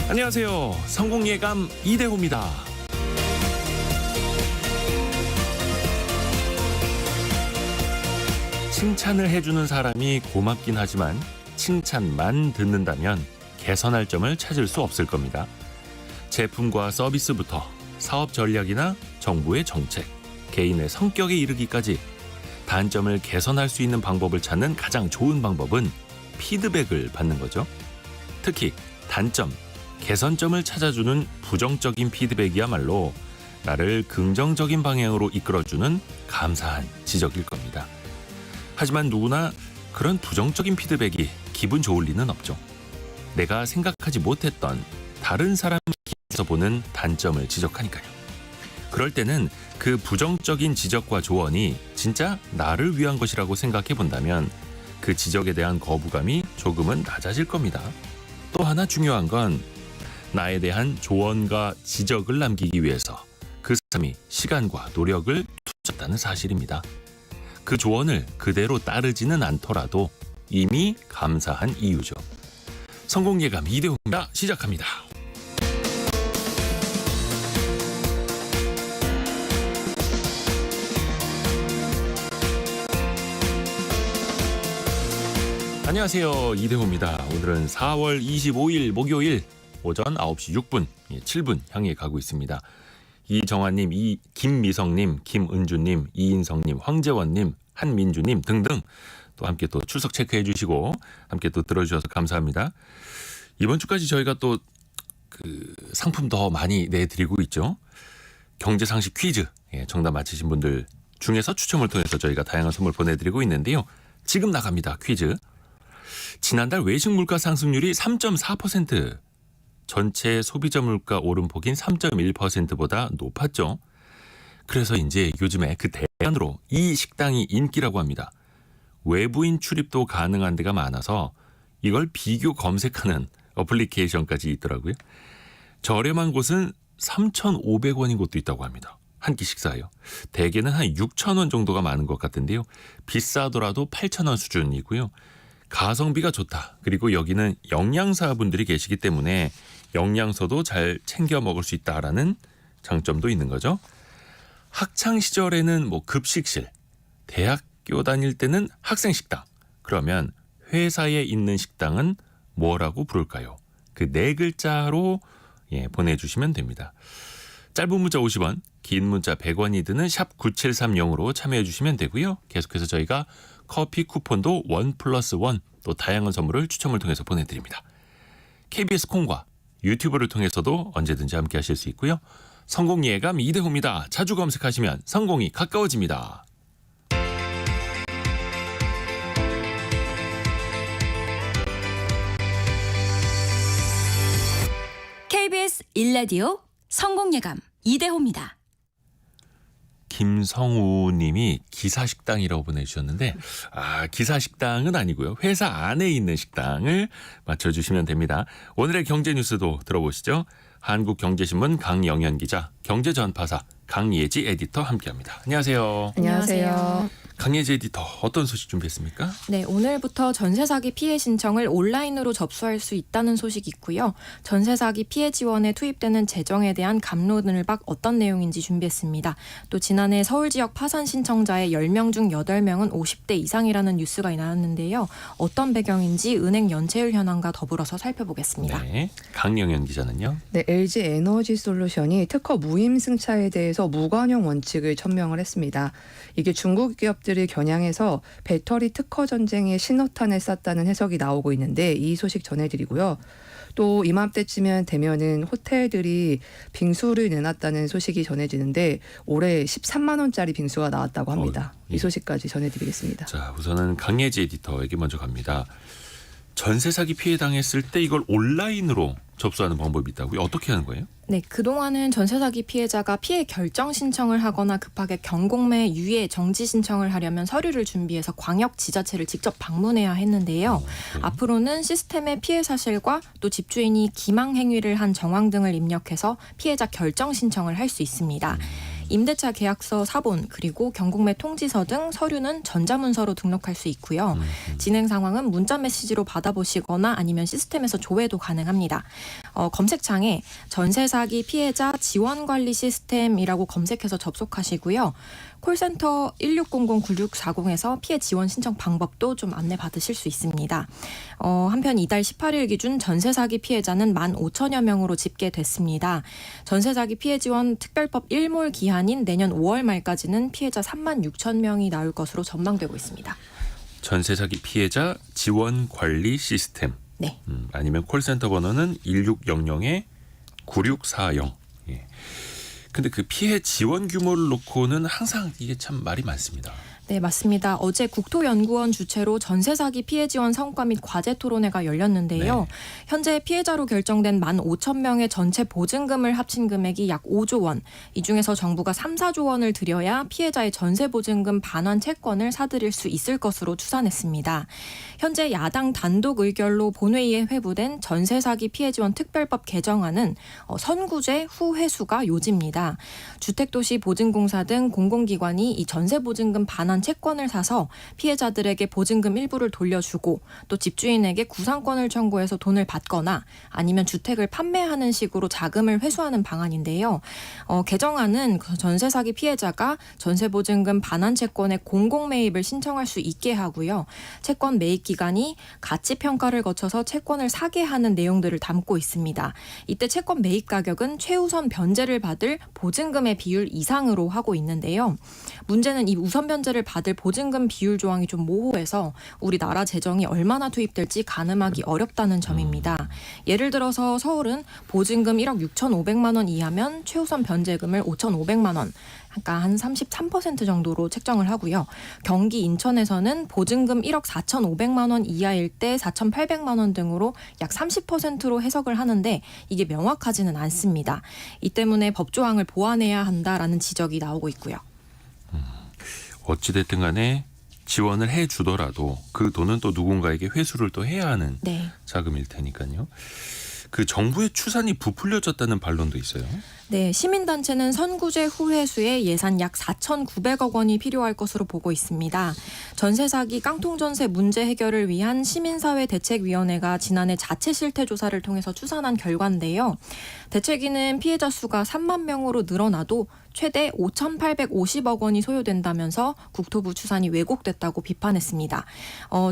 안녕하세요. 성공예감 이대호입니다. 칭찬을 해주는 사람이 고맙긴 하지만 칭찬만 듣는다면 개선할 점을 찾을 수 없을 겁니다. 제품과 서비스부터 사업 전략이나 정부의 정책, 개인의 성격에 이르기까지 단점을 개선할 수 있는 방법을 찾는 가장 좋은 방법은 피드백을 받는 거죠. 특히 단점, 개선점을 찾아주는 부정적인 피드백이야말로 나를 긍정적인 방향으로 이끌어주는 감사한 지적일 겁니다. 하지만 누구나 그런 부정적인 피드백이 기분 좋을 리는 없죠. 내가 생각하지 못했던 다른 사람에서 보는 단점을 지적하니까요. 그럴 때는 그 부정적인 지적과 조언이 진짜 나를 위한 것이라고 생각해 본다면 그 지적에 대한 거부감이 조금은 낮아질 겁니다. 또 하나 중요한 건 나에 대한 조언과 지적을 남기기 위해서 그 사람이 시간과 노력을 투자했다는 사실입니다. 그 조언을 그대로 따르지는 않더라도 이미 감사한 이유죠. 성공예감 이대호입니다. 시작합니다. 안녕하세요. 이대호입니다. 오늘은 4월 25일 목요일 오전 9시 6분, 7분 향해 가고 있습니다. 이정환님, 김미성님, 김은주님, 이인성님, 황재원님, 한민주님 등등 또 함께 또 출석 체크해 주시고 함께 또 들어주셔서 감사합니다. 이번 주까지 저희가 또 그 상품 더 많이 내드리고 있죠. 경제상식 퀴즈 정답 맞히신 분들 중에서 추첨을 통해서 저희가 다양한 선물 보내드리고 있는데요. 지금 나갑니다. 퀴즈. 지난달 외식 물가 상승률이 3.4%, 전체 소비자 물가 오름폭인 3.1%보다 높았죠. 그래서 이제 요즘에 그 대안으로 이 식당이 인기라고 합니다. 외부인 출입도 가능한 데가 많아서 이걸 비교 검색하는 어플리케이션까지 있더라고요. 저렴한 곳은 3,500원인 곳도 있다고 합니다. 한 끼 식사요. 대개는 한 6,000원 정도가 많은 것 같은데요. 비싸더라도 8,000원 수준이고요. 가성비가 좋다. 그리고 여기는 영양사분들이 계시기 때문에 영양소도 잘 챙겨 먹을 수 있다라는 장점도 있는 거죠. 학창 시절에는 급식실, 대학교 다닐 때는 학생식당. 그러면 회사에 있는 식당은 뭐라고 부를까요? 그 네 글자로 보내주시면 됩니다. 짧은 문자 50원, 긴 문자 100원이 드는 샵 9730으로 참여해 주시면 되고요. 계속해서 저희가 커피 쿠폰도 1+1 또 다양한 선물을 추첨을 통해서 보내드립니다. KBS 콩과 유튜브를 통해서도 언제든지 함께 하실 수 있고요. 성공예감 이대호입니다. 자주 검색하시면 성공이 가까워집니다. KBS 1라디오 성공예감 이대호입니다. 김성우 님이 기사식당이라고 보내주셨는데 기사식당은 아니고요. 회사 안에 있는 식당을 맞춰주시면 됩니다. 오늘의 경제뉴스도 들어보시죠. 한국경제신문 강영현 기자, 경제전파사 강예지 에디터 함께합니다. 안녕하세요. 안녕하세요. 강예지 에디터 어떤 소식 준비했습니까? 네, 오늘부터 전세 사기 피해 신청을 온라인으로 접수할 수 있다는 소식이 있고요. 전세 사기 피해 지원에 투입되는 재정에 대한 갑론을 어떤 내용인지 준비했습니다. 또 지난해 서울 지역 파산 신청자의 10명 중 8명은 50대 이상이라는 뉴스가 나왔는데요. 어떤 배경인지 은행 연체율 현황과 더불어서 살펴보겠습니다. 네, 강영현 기자는요? 네, LG 에너지 솔루션이 특허 무임 승차에 대해서 무관용 원칙을 천명을 했습니다. 이게 중국 기업들이 겨냥해서 배터리 특허 전쟁에 신호탄을 쐈다는 해석이 나오고 있는데 이 소식 전해드리고요. 또 이맘때쯤면 되면은 호텔들이 빙수를 내놨다는 소식이 전해지는데 올해 13만 원짜리 빙수가 나왔다고 합니다. 이 소식까지 전해드리겠습니다. 자, 우선은 강예지 에디터에게 먼저 갑니다. 전세 사기 피해 당했을 때 이걸 온라인으로 접수하는 방법이 있다고요? 어떻게 하는 거예요? 네, 그동안은 전세 사기 피해자가 피해 결정 신청을 하거나 급하게 경공매 유예 정지 신청을 하려면 서류를 준비해서 광역 지자체를 직접 방문해야 했는데요. 앞으로는 시스템에 피해 사실과 또 집주인이 기망 행위를 한 정황 등을 입력해서 피해자 결정 신청을 할 수 있습니다. 임대차 계약서 사본 그리고 경공매 통지서 등 서류는 전자문서로 등록할 수 있고요. 진행 상황은 문자 메시지로 받아보시거나 아니면 시스템에서 조회도 가능합니다. 검색창에 전세 사기 피해자 지원 관리 시스템이라고 검색해서 접속하시고요. 콜센터 1600-9640에서 피해 지원 신청 방법도 좀 안내 받으실 수 있습니다. 한편 이달 18일 기준 전세 사기 피해자는 15,000여 명으로 집계됐습니다. 전세 사기 피해 지원 특별법 1몰 기한인 내년 5월 말까지는 피해자 36,000명이 나올 것으로 전망되고 있습니다. 전세 사기 피해자 지원 관리 시스템. 네. 아니면 콜센터 번호는 1600-9640. 예. 근데 그 피해 지원 규모를 놓고는 항상 이게 참 말이 많습니다. 네, 맞습니다. 어제 국토연구원 주최로 전세 사기 피해 지원 성과 및 과제 토론회가 열렸는데요. 네. 현재 피해자로 결정된 15,000명의 전체 보증금을 합친 금액이 약 5조 원. 이 중에서 정부가 3, 4조 원을 들여야 피해자의 전세 보증금 반환 채권을 사들일 수 있을 것으로 추산했습니다. 현재 야당 단독 의결로 본회의에 회부된 전세 사기 피해 지원 특별법 개정안은 선구제 후 회수가 요지입니다. 주택도시 보증공사 등 공공기관이 이 전세 보증금 반환 채권을 사서 피해자들에게 보증금 일부를 돌려주고 또 집주인에게 구상권을 청구해서 돈을 받거나 아니면 주택을 판매하는 식으로 자금을 회수하는 방안인데요. 개정안은 전세 사기 피해자가 전세 보증금 반환 채권의 공공 매입을 신청할 수 있게 하고요. 채권 매입 기간이 가치 평가를 거쳐서 채권을 사게 하는 내용들을 담고 있습니다. 이때 채권 매입 가격은 최우선 변제를 받을 보증금의 비율 이상으로 하고 있는데요. 문제는 이 우선 변제를 받을 보증금 비율 조항이 좀 모호해서 우리나라 재정이 얼마나 투입될지 가늠하기 어렵다는 점입니다. 예를 들어서 서울은 보증금 1억 6,500만 원 이하면 최우선 변제금을 5,500만 원, 그러니까 한 33% 정도로 책정을 하고요. 경기 인천에서는 보증금 1억 4,500만 원 이하일 때 4,800만 원 등으로 약 30%로 해석을 하는데 이게 명확하지는 않습니다. 이 때문에 법조항을 보완해야 한다라는 지적이 나오고 있고요. 어찌됐든 간에 지원을 해주더라도 그 돈은 또 누군가에게 회수를 또 해야 하는 네. 자금일 테니까요. 그 정부의 추산이 부풀려졌다는 반론도 있어요. 네, 시민단체는 선구제 후 회수에 예산 약 4,900억 원이 필요할 것으로 보고 있습니다. 전세 사기 깡통전세 문제 해결을 위한 시민사회대책위원회가 지난해 자체 실태 조사를 통해서 추산한 결과인데요. 대책위는 피해자 수가 3만 명으로 늘어나도 최대 5,850억 원이 소요된다면서 국토부 추산이 왜곡됐다고 비판했습니다.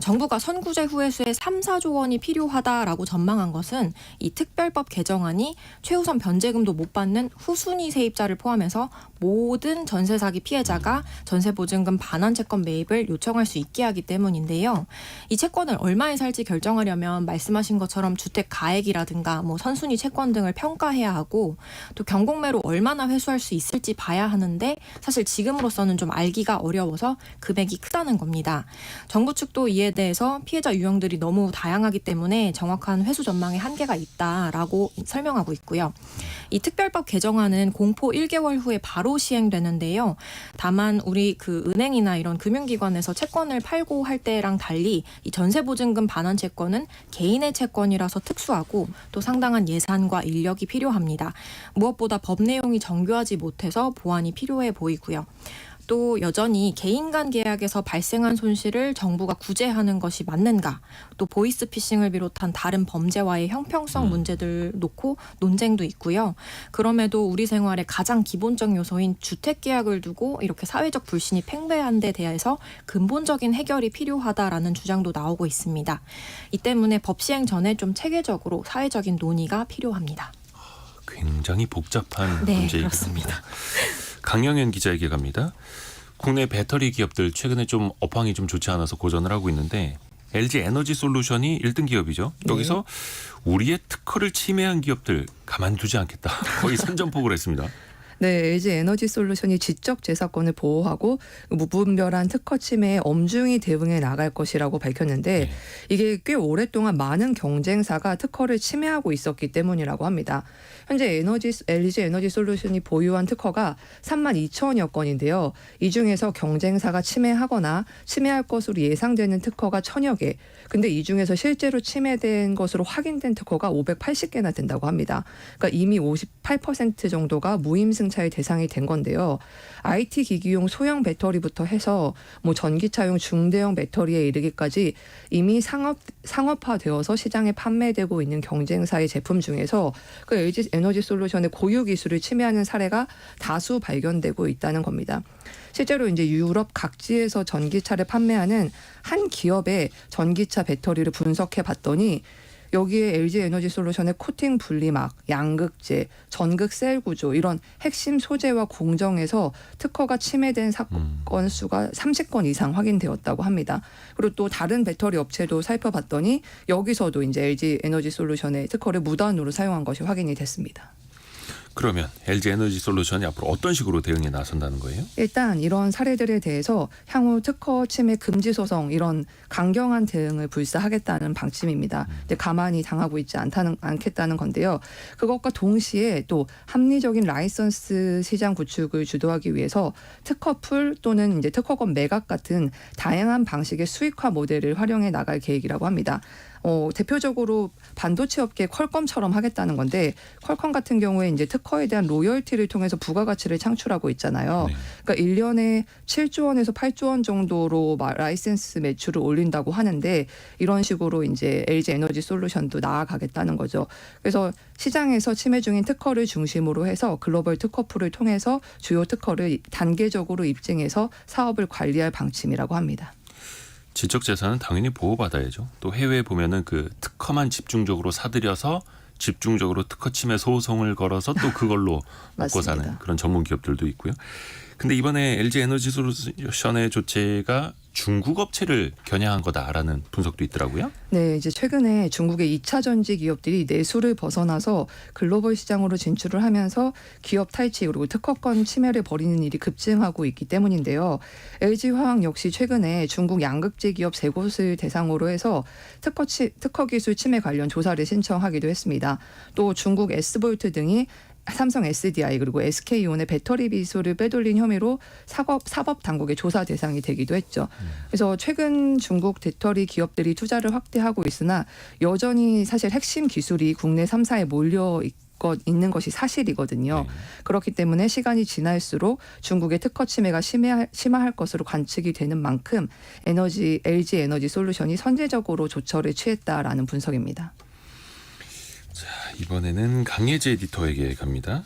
정부가 선구제 후 회수에 3, 4조 원이 필요하다라고 전망한 것은 이 특별법 개정안이 최우선 변제금도 못 받는 후순위 세입자를 포함해서 모든 전세 사기 피해자가 전세 보증금 반환 채권 매입을 요청할 수 있게 하기 때문인데요. 이 채권을 얼마에 살지 결정하려면 말씀하신 것처럼 주택 가액이라든가 선순위 채권 등을 평가해야 하고 또 경공매로 얼마나 회수할 수 있을지 봐야 하는데 사실 지금으로서는 좀 알기가 어려워서 금액이 크다는 겁니다. 정부 측도 이에 대해서 피해자 유형들이 너무 다양하기 때문에 정확한 회수 전망에 한계가 있다라고 설명하고 있고요. 이 특별법 개정안은 공포 1개월 후에 바로 시행되는데요. 다만 우리 그 은행이나 이런 금융기관에서 채권을 팔고 할 때랑 달리 이 전세보증금 반환 채권은 개인의 채권이라서 특수하고 또 상당한 예산과 인력이 필요합니다. 무엇보다 법 내용이 정교하지 못해서 보완이 필요해 보이고요. 또 여전히 개인 간 계약에서 발생한 손실을 정부가 구제하는 것이 맞는가, 또 보이스피싱을 비롯한 다른 범죄와의 형평성 문제들 놓고 논쟁도 있고요. 그럼에도 우리 생활의 가장 기본적 요소인 주택 계약을 두고 이렇게 사회적 불신이 팽배한 데 대해서 근본적인 해결이 필요하다라는 주장도 나오고 있습니다. 이 때문에 법 시행 전에 좀 체계적으로 사회적인 논의가 필요합니다. 굉장히 복잡한 네, 문제이긴 그렇습니다. 합니다. 강영현 기자에게 갑니다. 국내 배터리 기업들 최근에 좀 업황이 좀 좋지 않아서 고전을 하고 있는데 LG 에너지 솔루션이 1등 기업이죠. 여기서 우리의 특허를 침해한 기업들 가만두지 않겠다. 거의 선전포고를 했습니다. 네, LG 에너지 솔루션이 지적 재산권을 보호하고 무분별한 특허 침해에 엄중히 대응해 나갈 것이라고 밝혔는데 이게 꽤 오랫동안 많은 경쟁사가 특허를 침해하고 있었기 때문이라고 합니다. 현재 LG 에너지 솔루션이 보유한 특허가 32,000여 건인데요. 이 중에서 경쟁사가 침해하거나 침해할 것으로 예상되는 특허가 1,000여 개. 근데 이 중에서 실제로 침해된 것으로 확인된 특허가 580개나 된다고 합니다. 그러니까 이미 58% 정도가 무임승 무임승차의 대상이 된 건데요. IT 기기용 소형 배터리부터 해서 뭐 전기차용 중대형 배터리에 이르기까지 이미 상업화되어서 시장에 판매되고 있는 경쟁사의 제품 중에서 그 LG 에너지 솔루션의 고유 기술을 침해하는 사례가 다수 발견되고 있다는 겁니다. 실제로 이제 유럽 각지에서 전기차를 판매하는 한 기업의 전기차 배터리를 분석해 봤더니 여기에 LG 에너지 솔루션의 코팅 분리막, 양극재, 전극 셀 구조 이런 핵심 소재와 공정에서 특허가 침해된 사건 수가 30건 이상 확인되었다고 합니다. 그리고 또 다른 배터리 업체도 살펴봤더니 여기서도 이제 LG 에너지 솔루션의 특허를 무단으로 사용한 것이 확인이 됐습니다. 그러면 LG 에너지 솔루션이 앞으로 어떤 식으로 대응에 나선다는 거예요? 일단 이런 사례들에 대해서 향후 특허 침해 금지 소송 이런 강경한 대응을 불사하겠다는 방침입니다. 근데 가만히 당하고 있지 않겠다는 건데요. 그것과 동시에 또 합리적인 라이선스 시장 구축을 주도하기 위해서 특허풀 또는 이제 특허권 매각 같은 다양한 방식의 수익화 모델을 활용해 나갈 계획이라고 합니다. 대표적으로 반도체 업계 퀄컴처럼 하겠다는 건데 퀄컴 같은 경우에 이제 특허에 대한 로열티를 통해서 부가가치를 창출하고 있잖아요. 네. 그러니까 1년에 7조 원에서 8조 원 정도로 라이센스 매출을 올린다고 하는데 이런 식으로 이제 LG 에너지 솔루션도 나아가겠다는 거죠. 그래서 시장에서 침해 중인 특허를 중심으로 해서 글로벌 특허풀을 통해서 주요 특허를 단계적으로 입증해서 사업을 관리할 방침이라고 합니다. 지적 재산은 당연히 보호받아야죠. 또 해외에 보면은 그 특허만 집중적으로 사들여서 집중적으로 특허 침해 소송을 걸어서 또 그걸로 먹고 사는 그런 전문 기업들도 있고요. 근데 이번에 LG 에너지 솔루션의 조치가 중국 업체를 겨냥한 거다라는 분석도 있더라고요. 네, 이제 최근에 중국의 2차 전지 기업들이 내수를 벗어나서 글로벌 시장으로 진출을 하면서 기업 탈취 그리고 특허권 침해를 벌이는 일이 급증하고 있기 때문인데요. LG화학 역시 최근에 중국 양극재 기업 3곳을 대상으로 해서 특허 기술 침해 관련 조사를 신청하기도 했습니다. 또 중국 S볼트 등이 삼성 SDI 그리고 SK이온의 배터리 비소를 빼돌린 혐의로 사법 당국의 조사 대상이 되기도 했죠. 그래서 최근 중국 배터리 기업들이 투자를 확대하고 있으나 여전히 사실 핵심 기술이 국내 3사에 몰려 있는 것이 사실이거든요. 네. 그렇기 때문에 시간이 지날수록 중국의 특허 침해가 심화할 것으로 관측이 되는 만큼 LG 에너지 솔루션이 선제적으로 조처를 취했다라는 분석입니다. 자, 이번에는 강예재 에디터에게 갑니다.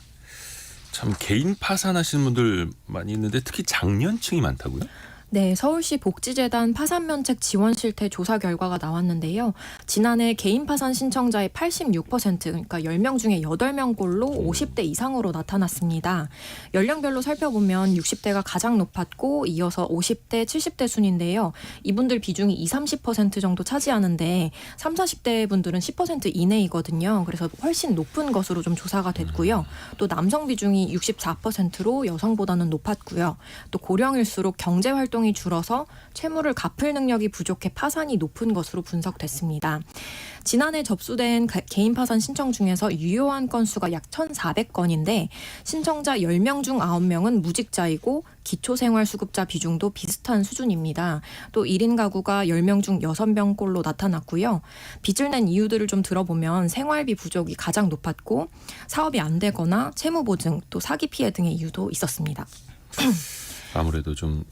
참 개인 파산하시는 분들 많이 있는데 특히 장년층이 많다고요? 네, 서울시 복지재단 파산면책 지원 실태 조사 결과가 나왔는데요. 지난해 개인 파산 신청자의 86%, 그러니까 10명 중에 8명꼴로 50대 이상으로 나타났습니다. 연령별로 살펴보면 60대가 가장 높았고 이어서 50대, 70대 순인데요. 이분들 비중이 20-30% 정도 차지하는데 30, 40대 분들은 10% 이내이거든요. 그래서 훨씬 높은 것으로 좀 조사가 됐고요. 또 남성 비중이 64%로 여성보다는 높았고요. 또 고령일수록 경제활동 이 줄어서 채무를 갚을 능력이 부족해 파산이 높은 것으로 분석됐습니다. 지난해 접수된 개인 파산 신청 중에서 유효한 건수가 약 1,400건인데 신청자 10명 중 9명은 무직자이고 기초생활수급자 비중도 비슷한 수준입니다. 또 1인 가구가 10명 중 6명꼴로 나타났고요. 빚을 낸 이유들을 좀 들어보면 생활비 부족이 가장 높았고 사업이 안 되거나 채무보증 또 사기 피해 등의 이유도 있었습니다. 아무래도 좀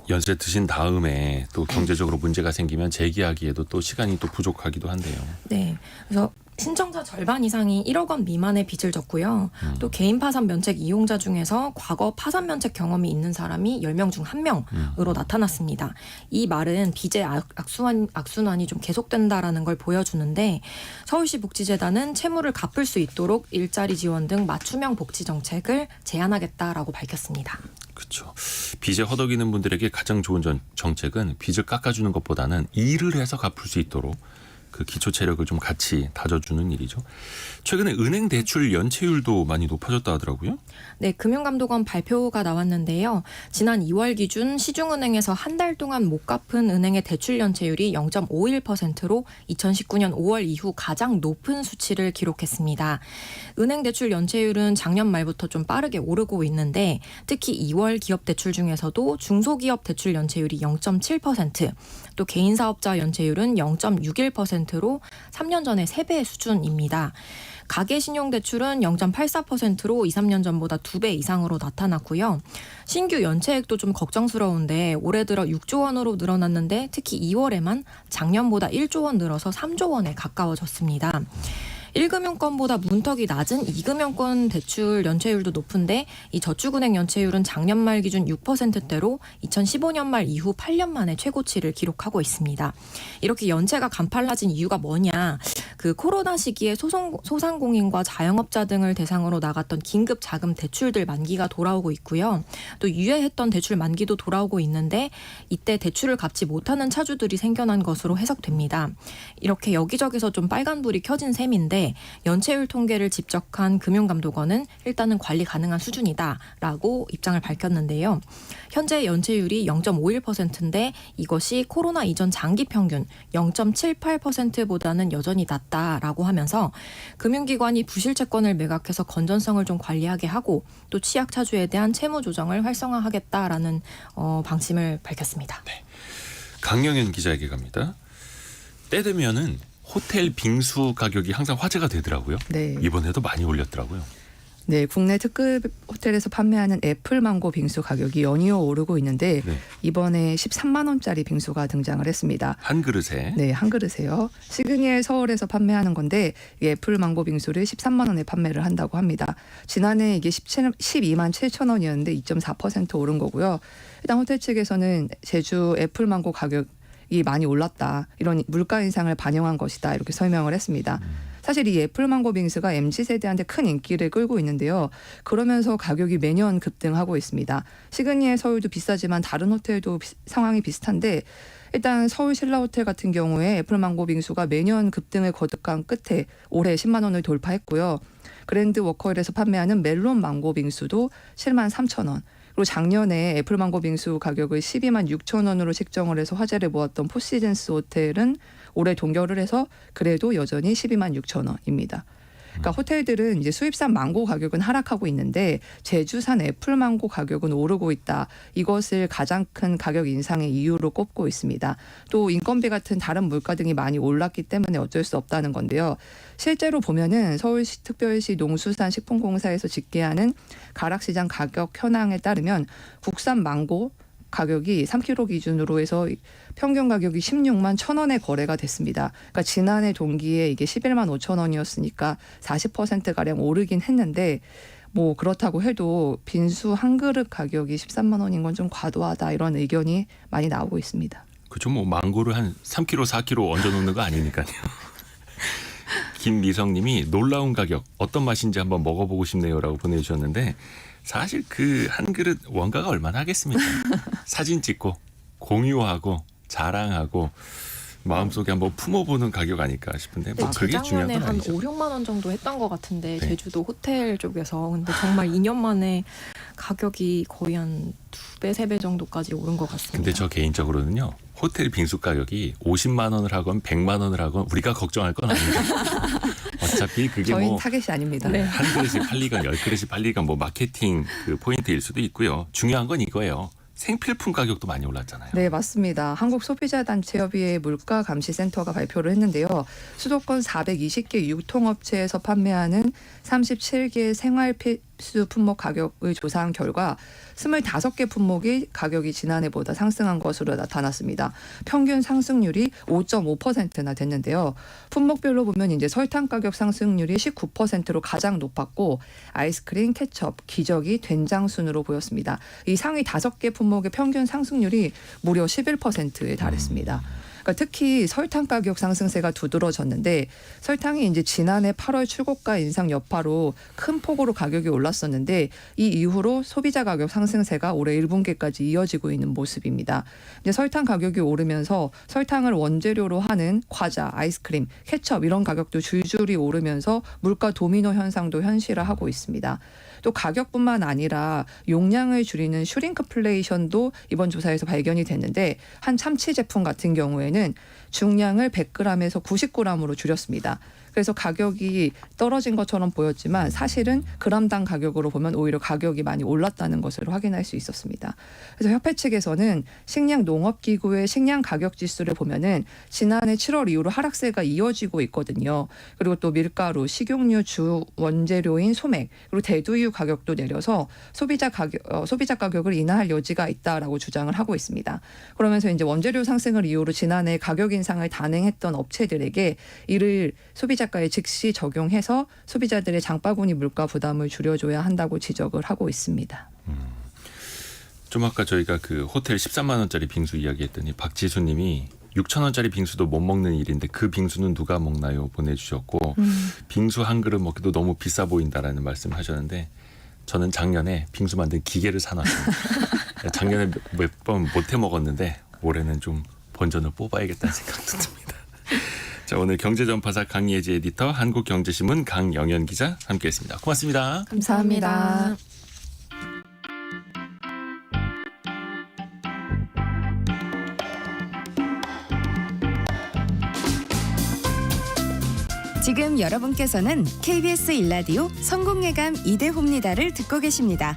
연세 드신 다음에 또 경제적으로 문제가 생기면 재기하기에도 또 시간이 또 부족하기도 한데요. 네, 그래서 신청자 절반 이상이 1억 원 미만의 빚을 졌고요. 또 개인 파산 면책 이용자 중에서 과거 파산 면책 경험이 있는 사람이 10명 중 1명으로 나타났습니다. 이 말은 빚의 악순환이 좀 계속된다라는 걸 보여주는데 서울시 복지재단은 채무를 갚을 수 있도록 일자리 지원 등 맞춤형 복지 정책을 제안하겠다라고 밝혔습니다. 그렇죠. 빚에 허덕이는 분들에게 가장 좋은 정책은 빚을 깎아주는 것보다는 일을 해서 갚을 수 있도록 그 기초 체력을 좀 같이 다져주는 일이죠. 최근에 은행 대출 연체율도 많이 높아졌다 하더라고요. 네, 금융감독원 발표가 나왔는데요. 지난 2월 기준 시중은행에서 한 달 동안 못 갚은 은행의 대출 연체율이 0.51%로 2019년 5월 이후 가장 높은 수치를 기록했습니다. 은행 대출 연체율은 작년 말부터 좀 빠르게 오르고 있는데 특히 2월 기업 대출 중에서도 중소기업 대출 연체율이 0.7%, 또 개인 사업자 연체율은 0.61%로 3년 전의 3배 수준입니다. 가계 신용대출은 0.84%로 2, 3년 전보다 2배 이상으로 나타났고요. 신규 연체액도 좀 걱정스러운데 올해 들어 6조 원으로 늘어났는데 특히 2월에만 작년보다 1조 원 늘어서 3조 원에 가까워졌습니다. 1금융권보다 문턱이 낮은 2금융권 대출 연체율도 높은데 이 저축은행 연체율은 작년 말 기준 6%대로 2015년 말 이후 8년 만에 최고치를 기록하고 있습니다. 이렇게 연체가 간팔라진 이유가 뭐냐? 그 코로나 시기에 소상공인과 자영업자 등을 대상으로 나갔던 긴급 자금 대출들 만기가 돌아오고 있고요. 또 유예했던 대출 만기도 돌아오고 있는데 이때 대출을 갚지 못하는 차주들이 생겨난 것으로 해석됩니다. 이렇게 여기저기서 좀 빨간불이 켜진 셈인데 연체율 통계를 집적한 금융감독원은 일단은 관리 가능한 수준이다라고 입장을 밝혔는데요. 현재 연체율이 0.51%인데 이것이 코로나 이전 장기 평균 0.78%보다는 여전히 낮다라고 하면서 금융기관이 부실채권을 매각해서 건전성을 좀 관리하게 하고 또 취약차주에 대한 채무 조정을 활성화하겠다라는 방침을 밝혔습니다. 네. 강영현 기자에게 갑니다. 때 되면은 호텔 빙수 가격이 항상 화제가 되더라고요. 네. 이번에도 많이 올렸더라고요. 네, 국내 특급 호텔에서 판매하는 애플망고 빙수 가격이 연이어 오르고 있는데 네. 이번에 13만 원짜리 빙수가 등장을 했습니다. 한 그릇에. 네, 한 그릇에요. 시그니엘 서울에서 판매하는 건데 이 애플망고 빙수를 13만 원에 판매를 한다고 합니다. 지난해 이게 12만 7천 원이었는데 2.4% 오른 거고요. 일단 호텔 측에서는 제주 애플망고 가격 이 많이 올랐다. 이런 물가 인상을 반영한 것이다. 이렇게 설명을 했습니다. 사실 이 애플망고 빙수가 MZ세대한테 큰 인기를 끌고 있는데요. 그러면서 가격이 매년 급등하고 있습니다. 시그니엘 서울도 비싸지만 다른 호텔도 상황이 비슷한데 일단 서울 신라호텔 같은 경우에 애플망고 빙수가 매년 급등을 거듭한 끝에 올해 10만 원을 돌파했고요. 그랜드 워커힐에서 판매하는 멜론 망고 빙수도 7만 3천 원. 그리고 작년에 애플망고 빙수 가격을 12만 6천 원으로 책정을 해서 화제를 모았던 포시즌스 호텔은 올해 동결을 해서 그래도 여전히 12만 6천 원입니다. 그러니까 호텔들은 이제 수입산 망고 가격은 하락하고 있는데 제주산 애플망고 가격은 오르고 있다. 이것을 가장 큰 가격 인상의 이유로 꼽고 있습니다. 또 인건비 같은 다른 물가 등이 많이 올랐기 때문에 어쩔 수 없다는 건데요. 실제로 보면은 서울시 특별시 농수산식품공사에서 집계하는 가락시장 가격 현황에 따르면 국산 망고 가격이 3kg 기준으로 해서 평균 가격이 16만 1천 원에 거래가 됐습니다. 그러니까 지난해 동기에 이게 11만 5천 원이었으니까 40%가량 오르긴 했는데 뭐 그렇다고 해도 빙수 한 그릇 가격이 13만 원인 건 좀 과도하다 이런 의견이 많이 나오고 있습니다. 그죠. 뭐 망고를 한 3kg, 4kg 얹어 놓는 거 아니니까요. 김미성 님이 놀라운 가격 어떤 맛인지 한번 먹어보고 싶네요라고 보내주셨는데 사실 그 한 그릇 원가가 얼마나 하겠습니까? 사진 찍고 공유하고 자랑하고 마음속에 한번 품어보는 가격 아닐까 싶은데 뭐 그게 중요한 재작년에 건 한 아니죠. 5, 6만 원 정도 했던 것 같은데 네. 제주도 호텔 쪽에서 근데 정말 2년 만에 가격이 거의 한 2배, 3배 정도까지 오른 것 같습니다. 근데 저 개인적으로는요. 호텔 빙수 가격이 50만 원을 하건 100만 원을 하건 우리가 걱정할 건 아닙니다. 어차피 그게 저희는 뭐 타겟이 아닙니다. 네. 한 그릇이 팔리건 10그릇이 팔리건 뭐 마케팅 그 포인트일 수도 있고요. 중요한 건 이거예요. 생필품 가격도 많많이 올랐잖아요. 네, 맞습니다. 한국소비자단체협의회 물가감시센터가 발표를 했는데요. 수도권 420개 유통업체에서 판매하는 37개 생활필수 품목 가격을 조사한 결과 25개 품목이 가격이 지난해보다 상승한 것으로 나타났습니다. 평균 상승률이 5.5%나 됐는데요. 품목별로 보면 이제 설탕 가격 상승률이 19%로 가장 높았고 아이스크림, 케첩, 기저귀, 된장 순으로 보였습니다. 이 상위 5개 품목의 평균 상승률이 무려 11%에 달했습니다. 그러니까 특히 설탕 가격 상승세가 두드러졌는데 설탕이 이제 지난해 8월 출고가 인상 여파로 큰 폭으로 가격이 올랐었는데 이 이후로 소비자 가격 상승세가 올해 1분기까지 이어지고 있는 모습입니다. 이제 설탕 가격이 오르면서 설탕을 원재료로 하는 과자, 아이스크림, 케첩 이런 가격도 줄줄이 오르면서 물가 도미노 현상도 현실화하고 있습니다. 또 가격뿐만 아니라 용량을 줄이는 슈링크플레이션도 이번 조사에서 발견이 됐는데 한 참치 제품 같은 경우에는 중량을 100g에서 90g으로 줄였습니다. 그래서 가격이 떨어진 것처럼 보였지만 사실은 그람당 가격으로 보면 오히려 가격이 많이 올랐다는 것을 확인할 수 있었습니다. 그래서 협회 측에서는 식량 농업기구의 식량 가격 지수를 보면은 지난해 7월 이후로 하락세가 이어지고 있거든요. 그리고 또 밀가루, 식용유 주 원재료인 소맥, 그리고 대두유 가격도 내려서 소비자 가격을 인하할 여지가 있다라고 주장을 하고 있습니다. 그러면서 이제 원재료 상승을 이유로 지난해 가격 인상을 단행했던 업체들에게 이를 소비자가에 즉시 적용해서 소비자들의 장바구니 물가 부담을 줄여줘야 한다고 지적을 하고 있습니다. 좀 아까 저희가 그 호텔 13만 원짜리 빙수 이야기했더니 박지수님이 6천 원짜리 빙수도 못 먹는 일인데 그 빙수는 누가 먹나요? 보내주셨고 빙수 한 그릇 먹기도 너무 비싸 보인다라는 말씀하셨는데 저는 작년에 빙수 만든 기계를 사놨습니다. 작년에 몇 번 못해 먹었는데 올해는 좀 본전을 뽑아야겠다는 생각도 듭니다. 자, 오늘 경제전파사 강예지 에디터, 한국경제신문 강영현 기자 함께했습니다. 고맙습니다. 감사합니다. 지금 여러분께서는 KBS 일라디오 성공예감 이대호입니다를 듣고 계십니다.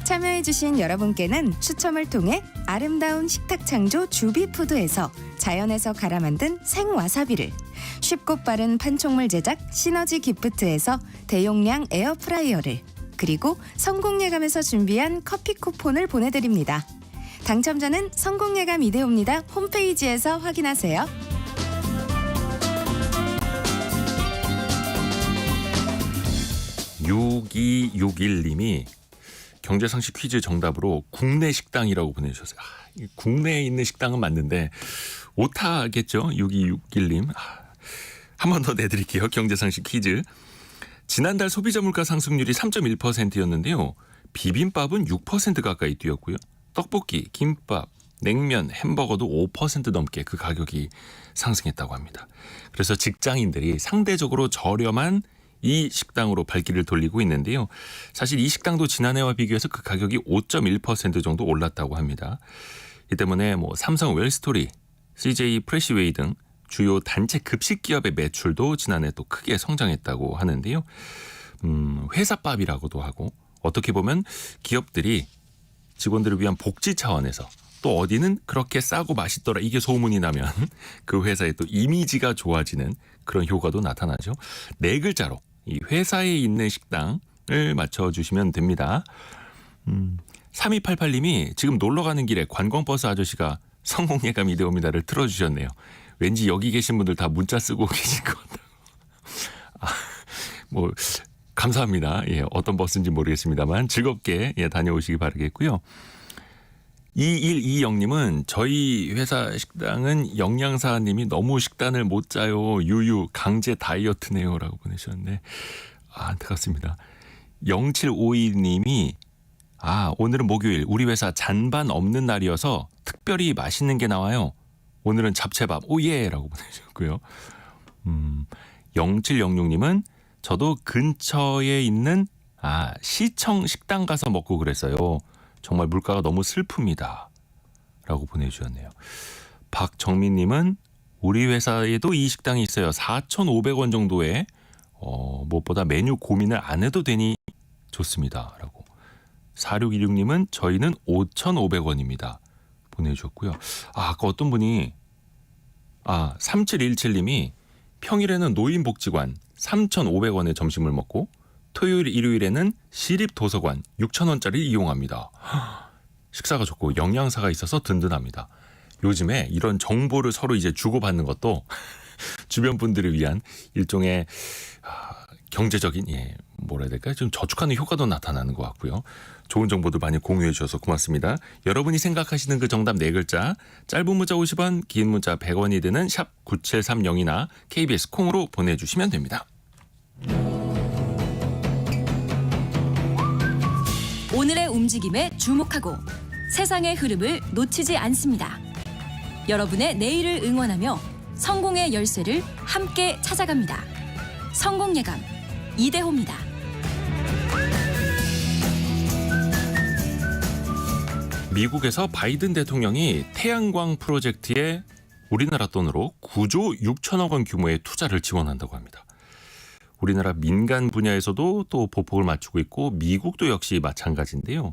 참여해주신 여러분께는 추첨을 통해 아름다운 식탁 창조 주비푸드에서 자연에서 갈아 만든 생와사비를, 쉽고 빠른 판촉물 제작 시너지 기프트에서 대용량 에어프라이어를, 그리고 성공예감에서 준비한 커피 쿠폰을 보내드립니다. 당첨자는 성공예감 이대호입니다 홈페이지에서 확인하세요. 6261님이 경제상식 퀴즈 정답으로 국내 식당이라고 보내주셨어요. 국내에 있는 식당은 맞는데 오타겠죠? 6261님. 한 번 더 내드릴게요. 경제상식 퀴즈. 지난달 소비자 물가 상승률이 3.1%였는데요. 비빔밥은 6% 가까이 뛰었고요. 떡볶이, 김밥, 냉면, 햄버거도 5% 넘게 그 가격이 상승했다고 합니다. 그래서 직장인들이 상대적으로 저렴한 이 식당으로 발길을 돌리고 있는데요. 사실 이 식당도 지난해와 비교해서 그 가격이 5.1% 정도 올랐다고 합니다. 이 때문에 삼성 웰스토리, CJ 프레시웨이 등 주요 단체 급식 기업의 매출도 지난해 또 크게 성장했다고 하는데요. 회사밥이라고도 하고 어떻게 보면 기업들이 직원들을 위한 복지 차원에서 또 어디는 그렇게 싸고 맛있더라 이게 소문이 나면 그 회사의 또 이미지가 좋아지는 그런 효과도 나타나죠. 네 글자로 이 회사에 있는 식당을 맞춰주시면 됩니다. 3288님이 지금 놀러가는 길에 관광버스 아저씨가 성공예감 이대호입니다를 틀어주셨네요. 왠지 여기 계신 분들 다 문자 쓰고 계실 것 같다고. 감사합니다. 예, 어떤 버스인지 모르겠습니다만 즐겁게 다녀오시기 바라겠고요. 2120님은 저희 회사 식당은 영양사님이 너무 식단을 못 짜요. 유유 강제 다이어트네요. 라고 보내셨는데 안타깝습니다. 0752님이 오늘은 목요일 우리 회사 잔반 없는 날이어서 특별히 맛있는 게 나와요. 오늘은 잡채밥 오예 라고 보내셨고요. 0706님은 저도 근처에 있는 시청 식당 가서 먹고 그랬어요. 정말 물가가 너무 슬픕니다. 라고 보내주셨네요. 박정민님은 우리 회사에도 이 식당이 있어요. 4,500원 정도에 무엇보다 메뉴 고민을 안 해도 되니 좋습니다. 라고. 4616님은 저희는 5,500원입니다. 보내주셨고요. 아까 어떤 분이 3717님이 평일에는 노인복지관 3,500원에 점심을 먹고 토요일, 일요일에는 시립도서관 6,000원짜리 이용합니다. 식사가 좋고 영양사가 있어서 든든합니다. 요즘에 이런 정보를 서로 이제 주고받는 것도 주변 분들을 위한 일종의 경제적인 뭐라 해야 될까요? 좀 저축하는 효과도 나타나는 것 같고요. 좋은 정보도 많이 공유해 주셔서 고맙습니다. 여러분이 생각하시는 그 정답 4글자 짧은 문자 50원, 긴 문자 100원이 드는 샵 9730이나 KBS 콩으로 보내주시면 됩니다. 오늘의 움직임에 주목하고 세상의 흐름을 놓치지 않습니다. 여러분의 내일을 응원하며 성공의 열쇠를 함께 찾아갑니다. 성공예감 이대호입니다. 미국에서 바이든 대통령이 태양광 프로젝트에 우리나라 돈으로 9조 6천억 원 규모의 투자를 지원한다고 합니다. 우리나라 민간 분야에서도 또 보폭을 맞추고 있고 미국도 역시 마찬가지인데요.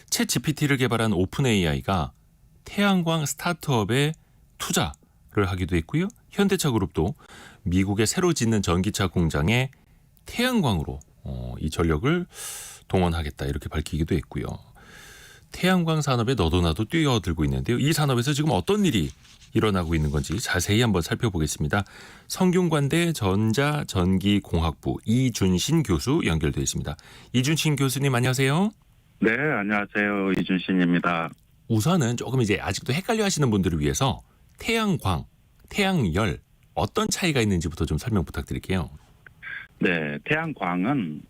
챗 GPT를 개발한 오픈 AI가 태양광 스타트업에 투자를 하기도 했고요. 현대차 그룹도 미국의 새로 짓는 전기차 공장에 태양광으로 이 전력을 동원하겠다 이렇게 밝히기도 했고요. 태양광 산업에 너도나도 뛰어들고 있는데요. 이 산업에서 지금 어떤 일이 일어나고 있는 건지 자세히 한번 살펴보겠습니다. 성균관대 전자전기공학부 이준신 교수 연결되어 있습니다. 이준신 교수님 안녕하세요. 네, 안녕하세요. 이준신입니다. 우선은 조금 이제 아직도 헷갈려 하시는 분들을 위해서 태양광, 태양열 어떤 차이가 있는지부터 좀 설명 부탁드릴게요. 네, 태양광은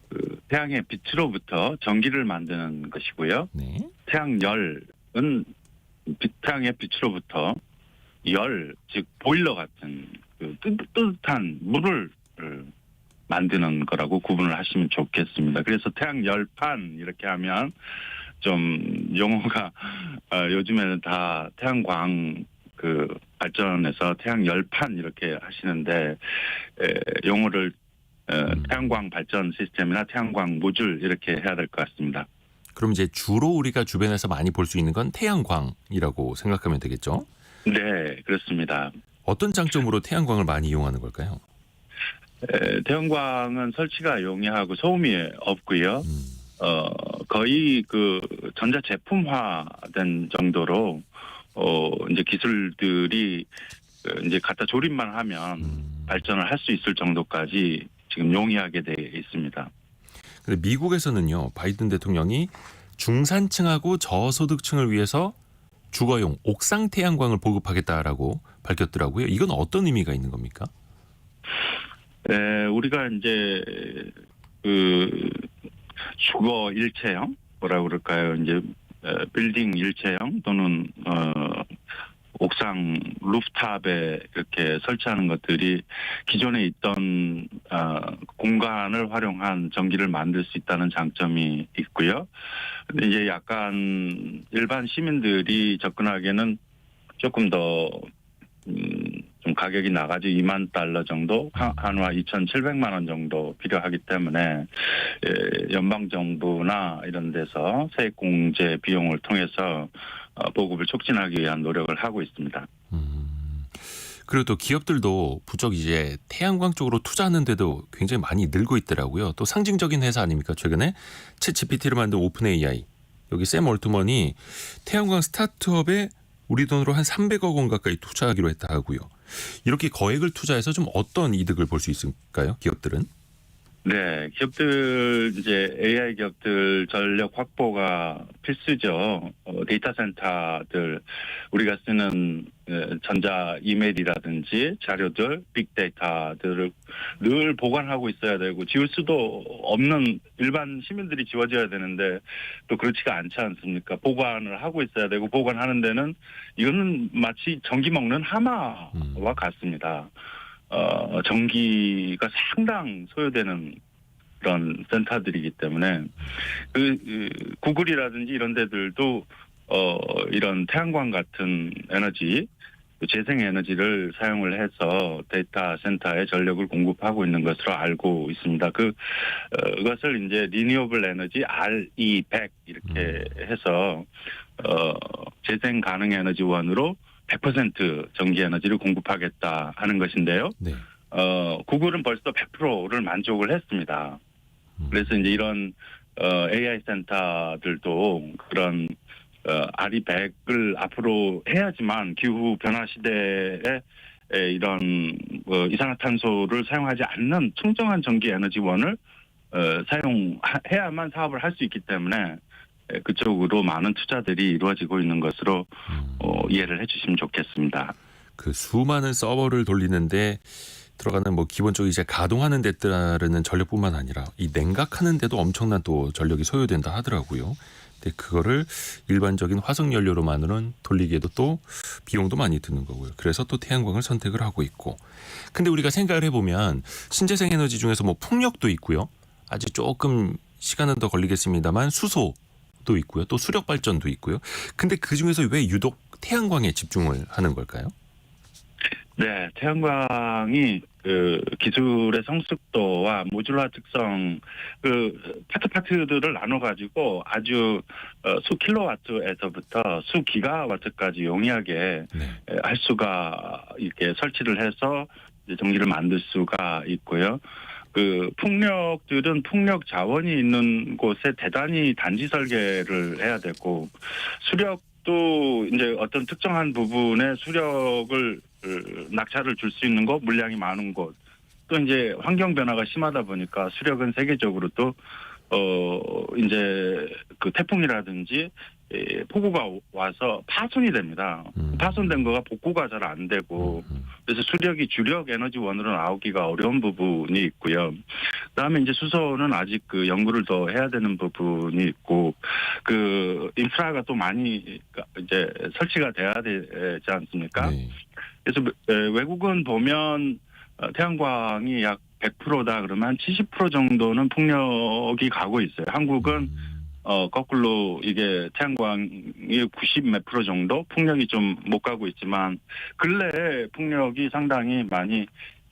그 태양의 빛으로부터 전기를 만드는 것이고요. 네. 태양열은 태양의 빛으로부터 열, 즉 보일러 같은 그 뜨뜻한 물을 만드는 거라고 구분을 하시면 좋겠습니다. 그래서 태양열판 이렇게 하면 좀 용어가 요즘에는 다 태양광 그 발전해서 태양열판 이렇게 하시는데 용어를 태양광 발전 시스템이나 태양광 모듈 이렇게 해야 될 것 같습니다. 그럼 이제 주로 우리가 주변에서 많이 볼 수 있는 건 태양광이라고 생각하면 되겠죠? 네, 그렇습니다. 어떤 장점으로 태양광을 많이 이용하는 걸까요? 태양광은 설치가 용이하고 소음이 없고요. 거의 그 전자 제품화된 정도로 이제 기술들이 이제 갖다 조립만 하면 발전을 할 수 있을 정도까지 지금 용이하게 돼 있습니다. 근데 미국에서는요, 바이든 대통령이 중산층하고 저소득층을 위해서 주거용 옥상 태양광을 보급하겠다라고 밝혔더라고요. 이건 어떤 의미가 있는 겁니까? 우리가 이제 그 주거 일체형 뭐라 그럴까요? 이제 빌딩 일체형 또는 옥상 루프탑에 이렇게 설치하는 것들이 기존에 있던 공간을 활용한 전기를 만들 수 있다는 장점이 있고요. 근데 이제 약간 일반 시민들이 접근하기에는 조금 더 좀 가격이 나가지 $20,000 정도, 한화 2,700만 원 정도 필요하기 때문에 연방 정부나 이런 데서 세액공제 비용을 통해서 보급을 촉진하기 위한 노력을 하고 있습니다. 그리고 또 기업들도 부쩍 이제 태양광 쪽으로 투자하는데도 굉장히 많이 늘고 있더라고요. 또 상징적인 회사 아닙니까? 최근에 챗 GPT를 만든 오픈 AI 여기 샘 올트먼이 태양광 스타트업에 우리 돈으로 한 300억 원 가까이 투자하기로 했다 하고요. 이렇게 거액을 투자해서 좀 어떤 이득을 볼 수 있을까요? 기업들은? 네, 기업들 이제 AI 기업들 전력 확보가 필수죠. 데이터 센터들 우리가 쓰는 전자 이메일이라든지 자료들, 빅데이터들을 늘 보관하고 있어야 되고 지울 수도 없는 일반 시민들이 지워져야 되는데 또 그렇지가 않지 않습니까? 보관을 하고 있어야 되고 보관하는 데는 이거는 마치 전기 먹는 하마와 같습니다. 전기가 상당 소요되는 그런 센터들이기 때문에 구글이라든지 이런 데들도 이런 태양광 같은 에너지, 재생 에너지를 사용을 해서 데이터 센터에 전력을 공급하고 있는 것으로 알고 있습니다. 그것을 이제 리뉴어블 에너지 RE100 이렇게 해서 재생 가능 에너지원으로 100% 전기 에너지를 공급하겠다 하는 것인데요. 네. 구글은 벌써 100%를 만족을 했습니다. 그래서 이제 이런 AI 센터들도 그런 RE100을 앞으로 해야지만 기후 변화 시대에 이런 이산화탄소를 사용하지 않는 청정한 전기 에너지원을 사용해야만 사업을 할 수 있기 때문에 그쪽으로 많은 투자들이 이루어지고 있는 것으로 이해를 해주시면 좋겠습니다. 그 수많은 서버를 돌리는데 들어가는 뭐 기본적으로 이제 가동하는 데 따르는 전력뿐만 아니라 이 냉각하는 데도 엄청난 또 전력이 소요된다 하더라고요. 근데 그거를 일반적인 화석 연료로만으로는 돌리기에도 또 비용도 많이 드는 거고요. 그래서 또 태양광을 선택을 하고 있고. 근데 우리가 생각을 해보면 신재생 에너지 중에서 뭐 풍력도 있고요. 아직 조금 시간은 더 걸리겠습니다만 수소도 있고요. 또 수력 발전도 있고요. 근데 그 중에서 왜 유독 태양광에 집중을 하는 걸까요? 네, 태양광이 그 기술의 성숙도와 모듈화 특성 그 파트들을 나눠 가지고 아주 수 킬로와트에서부터 수 기가와트까지 용이하게 네. 할 수가 이렇게 설치를 해서 이제 전기를 만들 수가 있고요. 그 풍력들은 풍력 자원이 있는 곳에 대단히 단지 설계를 해야 되고 수력도 이제 어떤 특정한 부분에 수력을 낙차를 줄 수 있는 곳, 물량이 많은 곳, 또 이제 환경 변화가 심하다 보니까 수력은 세계적으로 또 이제 그 태풍이라든지 폭우가 와서 파손이 됩니다. 파손된 거가 복구가 잘 안 되고 그래서 수력이 주력 에너지원으로 나오기가 어려운 부분이 있고요. 그다음에 이제 수소는 아직 그 연구를 더 해야 되는 부분이 있고 그 인프라가 또 많이 이제 설치가 돼야 되지 않습니까? 네. 그래서 외국은 보면 태양광이 약 100%다 그러면 한 70% 정도는 풍력이 가고 있어요. 한국은 거꾸로 이게 태양광이 90 몇 프로 정도 풍력이 좀 못 가고 있지만 근래에 풍력이 상당히 많이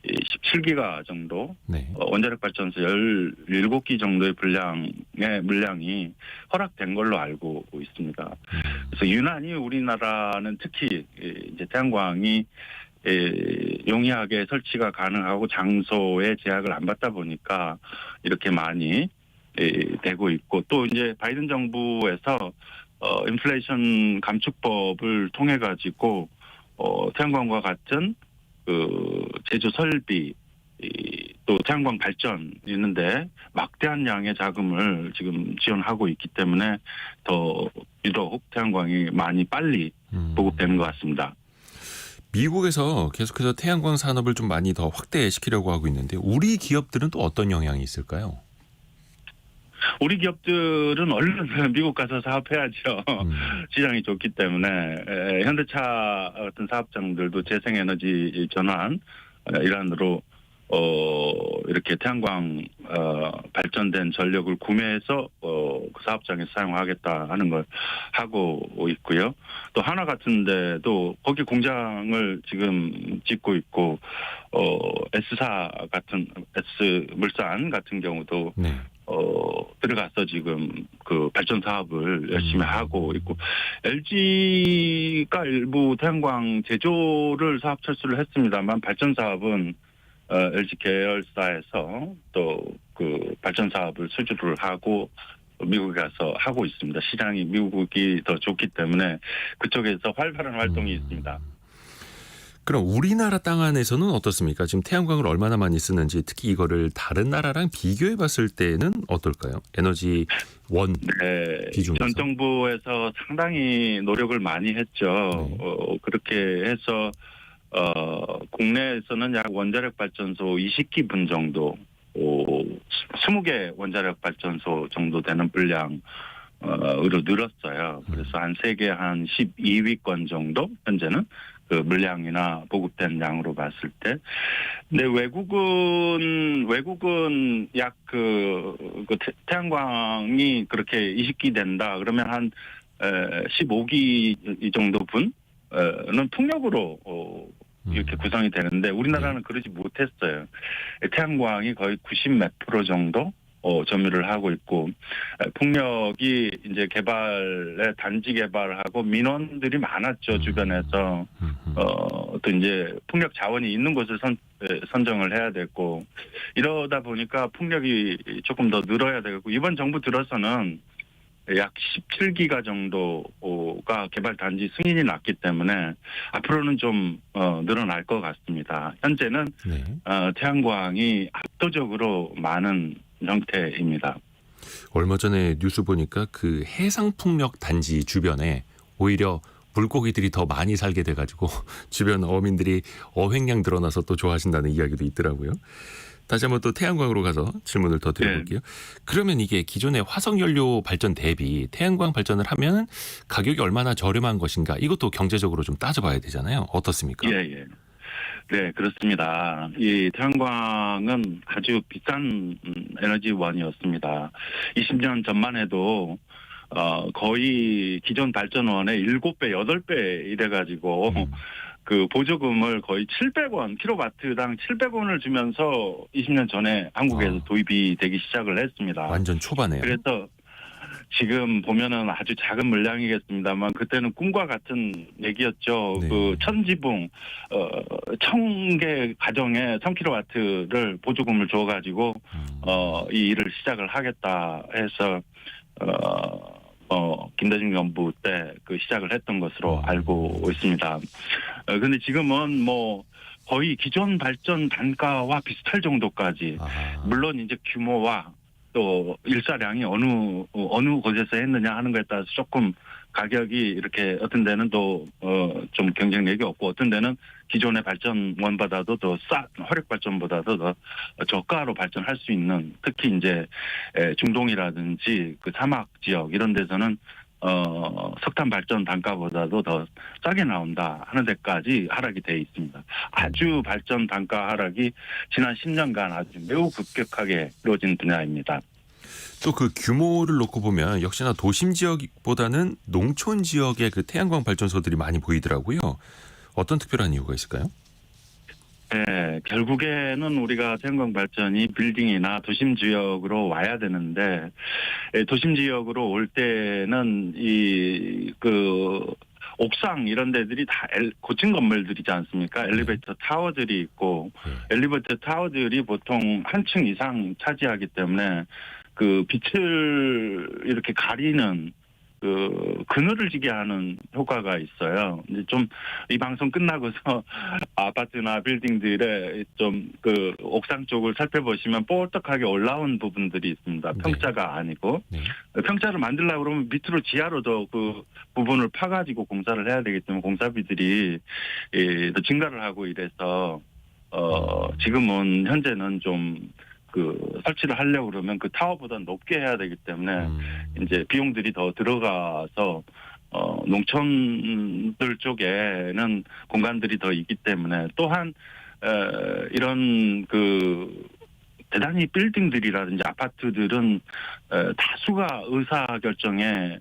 17기가 정도 네. 원자력 발전소 17기 정도의 물량이 허락된 걸로 알고 있습니다. 그래서 유난히 우리나라는 특히 이제 태양광이 용이하게 설치가 가능하고 장소에 제약을 안 받다 보니까 이렇게 많이 되고 있고 또 이제 바이든 정부에서 인플레이션 감축법을 통해 가지고 태양광과 같은 그 제조 설비 또 태양광 발전 있는데 막대한 양의 자금을 지금 지원하고 있기 때문에 더 유독 태양광이 많이 빨리 보급되는 것 같습니다. 미국에서 계속해서 태양광 산업을 좀 많이 더 확대시키려고 하고 있는데 우리 기업들은 또 어떤 영향이 있을까요? 우리 기업들은 얼른 미국 가서 사업해야죠. 시장이 좋기 때문에 현대차 같은 사업장들도 재생에너지 전환 일환으로 이렇게 태양광 발전된 전력을 구매해서 그 사업장에서 사용하겠다 하는 걸 하고 있고요. 또 하나 같은데도 거기 공장을 지금 짓고 있고 S사 같은 S물산 같은 경우도 네. 들어가서 지금 그 발전 사업을 열심히 하고 있고 LG가 일부 태양광 제조를 사업 철수를 했습니다만 발전 사업은 LG 계열사에서 또 그 발전 사업을 수주를 하고 미국에 가서 하고 있습니다. 시장이 미국이 더 좋기 때문에 그쪽에서 활발한 활동이 있습니다. 그럼 우리나라 땅 안에서는 어떻습니까? 지금 태양광을 얼마나 많이 쓰는지 특히 이거를 다른 나라랑 비교해 봤을 때는 어떨까요? 에너지 원 네, 비중에서. 전 정부에서 상당히 노력을 많이 했죠. 네. 그렇게 해서 국내에서는 약 원자력 발전소 20기분 정도 20개 원자력 발전소 정도 되는 분량으로 늘었어요. 그래서 한 세계 한 12위권 정도 현재는 그 물량이나 보급된 양으로 봤을 때. 근데 외국은 약 그 태양광이 그렇게 20기 된다 그러면 한 15기 정도 분은 풍력으로 이렇게 구성이 되는데 우리나라는 그러지 못했어요. 태양광이 거의 90 몇 프로 정도 점유를 하고 있고 풍력이 이제 개발에 단지 개발하고 민원들이 많았죠. 주변에서 또 이제 풍력 자원이 있는 곳을 선정을 해야 되고 이러다 보니까 풍력이 조금 더 늘어야 되고 이번 정부 들어서는 약 17기가 정도가 개발 단지 승인이 났기 때문에 앞으로는 좀 늘어날 것 같습니다. 현재는 네. 태양광이 압도적으로 많은 형태입니다. 얼마 전에 뉴스 보니까 그 해상풍력 단지 주변에 오히려 물고기들이 더 많이 살게 돼가지고 주변 어민들이 어획량 늘어나서 또 좋아하신다는 이야기도 있더라고요. 다시 한번 또 태양광으로 가서 질문을 더 드려볼게요. 네. 그러면 이게 기존의 화석연료 발전 대비 태양광 발전을 하면 가격이 얼마나 저렴한 것인가 이것도 경제적으로 좀 따져봐야 되잖아요. 어떻습니까? 예. 네, 그렇습니다. 이 태양광은 아주 비싼 에너지원이었습니다. 20년 전만 해도 거의 기존 발전원의 7배, 8배 이래가지고 그 보조금을 거의 700원, 킬로와트당 700원을 주면서 20년 전에 한국에서 도입이 되기 시작을 했습니다. 완전 초반에요. 그래서 지금 보면은 아주 작은 물량이겠습니다만 그때는 꿈과 같은 얘기였죠. 네. 그 천지붕 1000개 가정에 1000kW를 보조금을 줘가지고 이 일을 시작을 하겠다 해서 김대중 정부 때 그 시작을 했던 것으로 알고 있습니다. 근데 지금은 뭐 거의 기존 발전 단가와 비슷할 정도까지 물론 이제 규모와 또 일사량이 어느 곳에서 했느냐 하는 것에 따라서 조금 가격이 이렇게 어떤 데는 또 좀 경쟁력이 없고 어떤 데는 기존의 발전원보다도 더 화력 발전보다도 더 저가로 발전할 수 있는 특히 이제 중동이라든지 그 사막 지역 이런 데서는 석탄 발전 단가보다도 더 싸게 나온다 하는 데까지 하락이 돼 있습니다. 아주 발전 단가 하락이 지난 10년간 아주 매우 급격하게 이루어진 분야입니다. 또 그 규모를 놓고 보면 역시나 도심 지역보다는 농촌 지역의 그 태양광 발전소들이 많이 보이더라고요. 어떤 특별한 이유가 있을까요? 네, 결국에는 우리가 태양광 발전이 빌딩이나 도심 지역으로 와야 되는데 도심 지역으로 올 때는 그 옥상 이런 데들이 다 고층 건물들이지 않습니까? 엘리베이터 타워들이 있고 엘리베이터 타워들이 보통 한 층 이상 차지하기 때문에 그 빛을 이렇게 가리는 그 그늘을 지게 하는 효과가 있어요. 이제 좀 이 방송 끝나고서 아파트나 빌딩들의 좀 그 옥상 쪽을 살펴보시면 뽀득하게 올라온 부분들이 있습니다. 평자가 아니고 평자를 만들려고 그러면 밑으로 지하로 더 그 부분을 파가지고 공사를 해야 되기 때문에 공사비들이 더 증가를 하고 이래서 지금은 현재는 좀 그 설치를 하려고 그러면 그 타워보다 높게 해야 되기 때문에 이제 비용들이 더 들어가서 농촌들 쪽에는 공간들이 더 있기 때문에 또한 이런 그 대단히 빌딩들이라든지 아파트들은 다수가 의사 결정에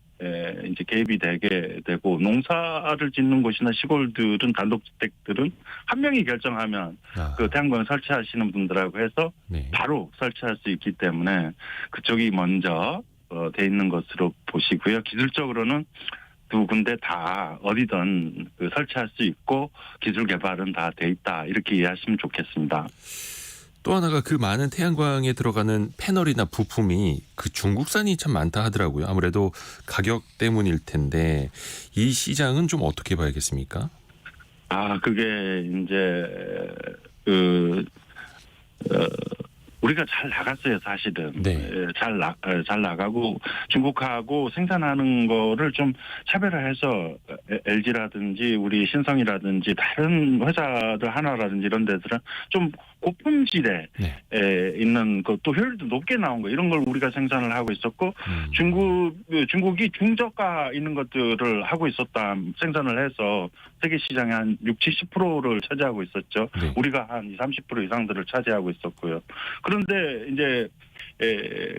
이제 개입이 되게 되고 농사를 짓는 곳이나 시골들은 단독주택들은 한 명이 결정하면 그 태양광 설치하시는 분들하고 해서 바로 설치할 수 있기 때문에 그쪽이 먼저 돼 있는 것으로 보시고요. 기술적으로는 두 군데 다 어디든 그 설치할 수 있고 기술 개발은 다 돼 있다 이렇게 이해하시면 좋겠습니다. 또 하나가 그 많은 태양광에 들어가는 패널이나 부품이 그 중국산이 참 많다 하더라고요. 아무래도 가격 때문일 텐데 이 시장은 좀 어떻게 봐야겠습니까? 그게 이제 우리가 잘 나갔어요, 사실은. 네. 잘 나가고 중국하고 생산하는 거를 좀 차별화해서 LG라든지 우리 신성이라든지 다른 회사들 하나라든지 이런 데들은 좀 고품질에 있는 또 효율도 높게 나온 거 이런 걸 우리가 생산을 하고 있었고 중국이 중저가 있는 것들을 하고 있었다 생산을 해서 세계 시장의 한 60-70%를 차지하고 있었죠. 우리가 한 20-30% 이상들을 차지하고 있었고요. 그런데 이제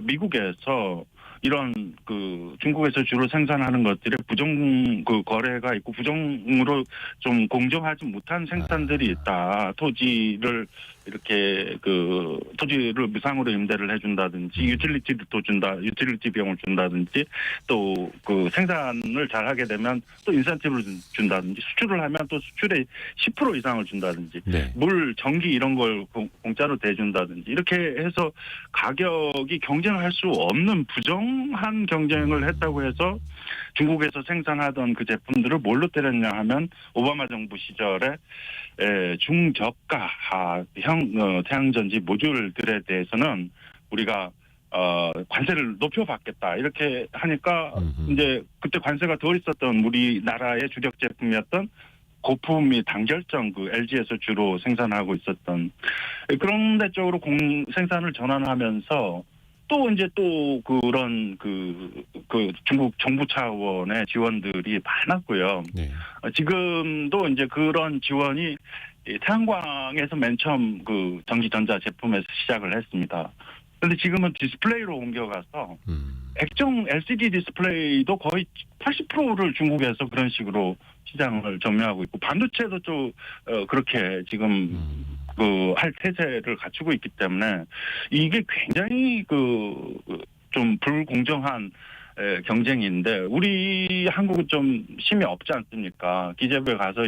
미국에서 이런 그 중국에서 주로 생산하는 것들의 부정 그 거래가 있고 부정으로 좀 공정하지 못한 생산들이 있다. 토지를 이렇게 그 토지를 무상으로 임대를 해준다든지 유틸리티를 또 준다, 유틸리티 비용을 준다든지 또 그 생산을 잘하게 되면 또 인센티브를 준다든지 수출을 하면 또 수출의 10% 이상을 준다든지 물, 전기 이런 걸 공짜로 대준다든지 이렇게 해서 가격이 경쟁할 수 없는 부정한 경쟁을 했다고 해서 중국에서 생산하던 그 제품들을 뭘로 때렸냐 하면 오바마 정부 시절에 중저가형 태양전지 모듈들에 대해서는 우리가 관세를 높여받겠다 이렇게 하니까 이제 그때 관세가 덜 있었던 우리나라의 주력 제품이었던 고품이 단결정 그 LG에서 주로 생산하고 있었던 그런 데 쪽으로 생산을 전환하면서 또 이제 또 그런 그 중국 정부 차원의 지원들이 많았고요. 지금도 이제 그런 지원이 태양광에서 맨 처음 그 전기전자 제품에서 시작을 했습니다. 근데 지금은 디스플레이로 옮겨가서 액정 LCD 디스플레이도 거의 80%를 중국에서 그런 식으로 시장을 점유하고 있고 반도체도 좀 그렇게 지금 할 태세를 갖추고 있기 때문에 이게 굉장히 좀 불공정한 경쟁인데 우리 한국은 좀 힘이 없지 않습니까? 기재부에 가서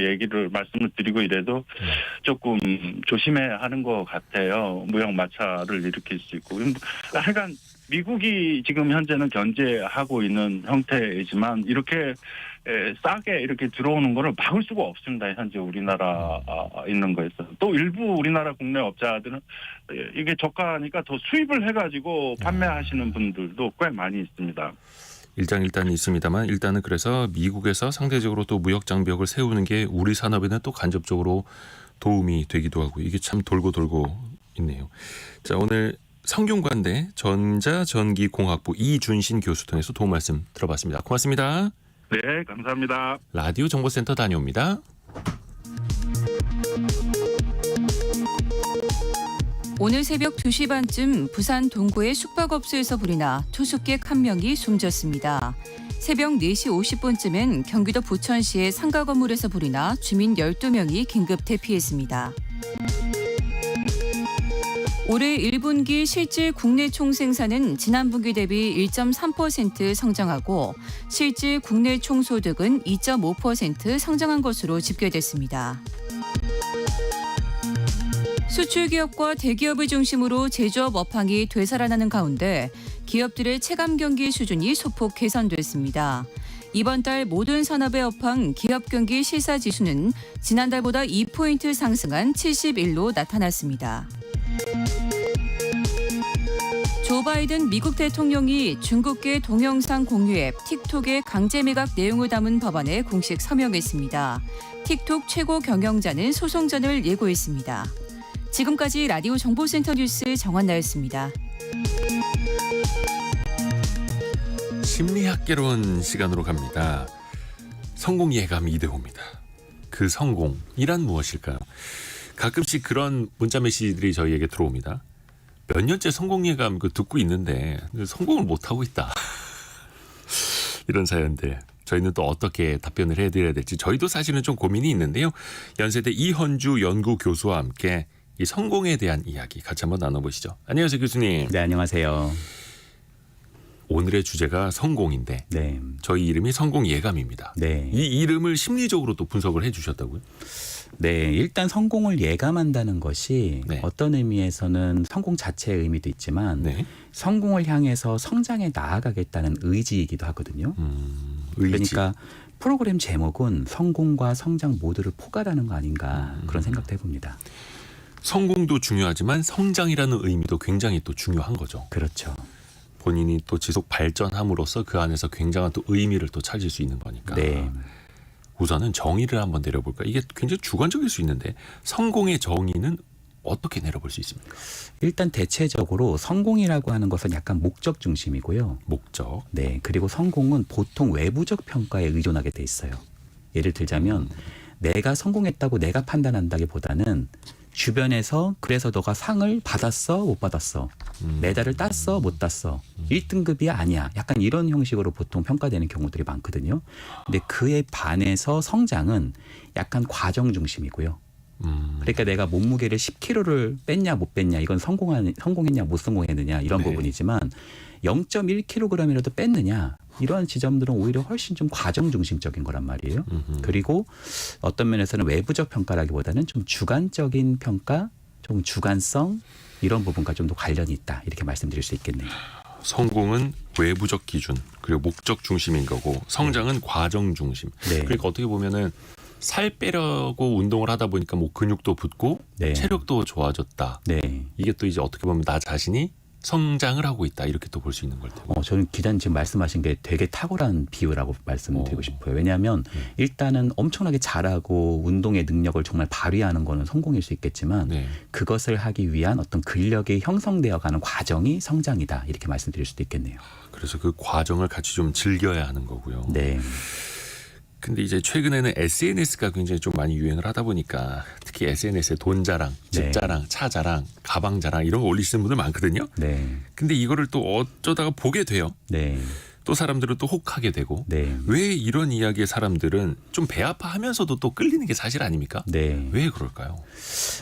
말씀을 드리고 이래도 조금 조심해야 하는 것 같아요. 무역 마찰을 일으킬 수 있고. 하여간 미국이 지금 현재는 견제하고 있는 형태이지만 이렇게 싸게 이렇게 들어오는 거를 막을 수가 없습니다. 현재 우리나라 있는 거에서. 또 일부 우리나라 국내 업자들은 이게 저가니까 더 수입을 해가지고 판매하시는 분들도 꽤 많이 있습니다. 일장일단이 있습니다만 일단은 그래서 미국에서 상대적으로 또 무역 장벽을 세우는 게 우리 산업에는 또 간접적으로 도움이 되기도 하고 이게 참 돌고 있네요. 자, 오늘 성균관대 전자전기공학부 이준신 교수 통해서 도움 말씀 들어봤습니다. 고맙습니다. 네, 감사합니다. 라디오 정보센터 다녀옵니다. 오늘 새벽 2시 반쯤 부산 동구의 숙박업소에서 불이 나 투숙객 1명이 숨졌습니다. 새벽 4시 50분쯤엔 경기도 부천시의 상가 건물에서 불이 나 주민 12명이 긴급 대피했습니다. 올해 1분기 실질 국내 총생산은 지난 분기 대비 1.3% 성장하고 실질 국내 총소득은 2.5% 성장한 것으로 집계됐습니다. 수출기업과 대기업을 중심으로 제조업 업황이 되살아나는 가운데 기업들의 체감 경기 수준이 소폭 개선됐습니다. 이번 달 모든 산업의 업황 기업 경기 실사지수는 지난달보다 2포인트 상승한 71로 나타났습니다. 조 바이든 미국 대통령이 중국계 동영상 공유 앱 틱톡의 강제 매각 내용을 담은 법안에 공식 서명했습니다. 틱톡 최고 경영자는 소송전을 예고했습니다. 지금까지 라디오 정보센터 뉴스 정한나였습니다. 심리학개론 시간으로 갑니다. 성공 예감 이대호입니다. 그 성공이란 무엇일까요? 가끔씩 그런 문자 메시지들이 저희에게 들어옵니다. 몇 년째 성공 예감 듣고 있는데 성공을 못하고 있다. 이런 사연들. 저희는 또 어떻게 답변을 해드려야 될지 저희도 사실은 좀 고민이 있는데요. 연세대 이헌주 연구교수와 함께 이 성공에 대한 이야기 같이 한번 나눠보시죠. 안녕하세요, 교수님. 네, 안녕하세요. 오늘의 주제가 성공인데 네. 저희 이름이 성공 예감입니다. 네. 이 이름을 심리적으로 또 분석을 해 주셨다고요? 네, 일단 성공을 예감한다는 것이 네. 어떤 의미에서는 성공 자체의 의미도 있지만 네. 성공을 향해서 성장해 나아가겠다는 의지이기도 하거든요. 의지. 그러니까 프로그램 제목은 성공과 성장 모두를 포괄하는 거 아닌가 그런 생각도 해봅니다. 성공도 중요하지만 성장이라는 의미도 굉장히 또 중요한 거죠. 그렇죠. 본인이 또 지속 발전함으로써 그 안에서 굉장한 또 의미를 또 찾을 수 있는 거니까. 네. 우선은 정의를 한번 내려볼까. 이게 굉장히 주관적일 수 있는데 성공의 정의는 어떻게 내려볼 수 있습니까? 일단 대체적으로 성공이라고 하는 것은 약간 목적 중심이고요. 목적. 네. 그리고 성공은 보통 외부적 평가에 의존하게 돼 있어요. 예를 들자면 내가 성공했다고 내가 판단한다기보다는 주변에서 그래서 너가 상을 받았어 못 받았어 메달을 땄어 못 땄어 1등급이야 아니야 약간 이런 형식으로 보통 평가되는 경우들이 많거든요. 근데 그에 반해서 성장은 약간 과정 중심이고요. 그러니까 내가 몸무게를 10kg를 뺐냐 못 뺐냐 이건 성공했냐 못 성공했느냐 이런 네. 부분이지만 0.1kg이라도 뺐느냐 이러한 지점들은 오히려 훨씬 좀 과정 중심적인 거란 말이에요. 그리고 어떤 면에서는 외부적 평가라기보다는 좀 주관적인 평가, 좀 주관성 이런 부분과 좀 더 관련이 있다 이렇게 말씀드릴 수 있겠네요. 성공은 외부적 기준 그리고 목적 중심인 거고 성장은 과정 중심. 네. 그러니까 어떻게 보면은 살 빼려고 운동을 하다 보니까 뭐 근육도 붙고 네. 체력도 좋아졌다. 네. 이게 또 이제 어떻게 보면 나 자신이 성장을 하고 있다 이렇게 또 볼 수 있는 걸 테고. 저는 기자님 지금 말씀하신 게 되게 탁월한 비유라고 말씀드리고 싶어요. 왜냐하면 일단은 엄청나게 잘하고 운동의 능력을 정말 발휘하는 거는 성공일 수 있겠지만 네. 그것을 하기 위한 어떤 근력이 형성되어가는 과정이 성장이다 이렇게 말씀드릴 수도 있겠네요. 그래서 그 과정을 같이 좀 즐겨야 하는 거고요. 네. 근데 이제 최근에는 SNS가 굉장히 좀 많이 유행을 하다 보니까 특히 SNS에 돈 자랑, 집 네. 자랑, 차 자랑, 가방 자랑 이런 거 올리시는 분들 많거든요. 네. 근데 이거를 또 어쩌다가 보게 돼요. 네. 또 사람들은 또 혹하게 되고 네. 왜 이런 이야기에 사람들은 좀 배 아파하면서도 또 끌리는 게 사실 아닙니까? 네. 왜 그럴까요?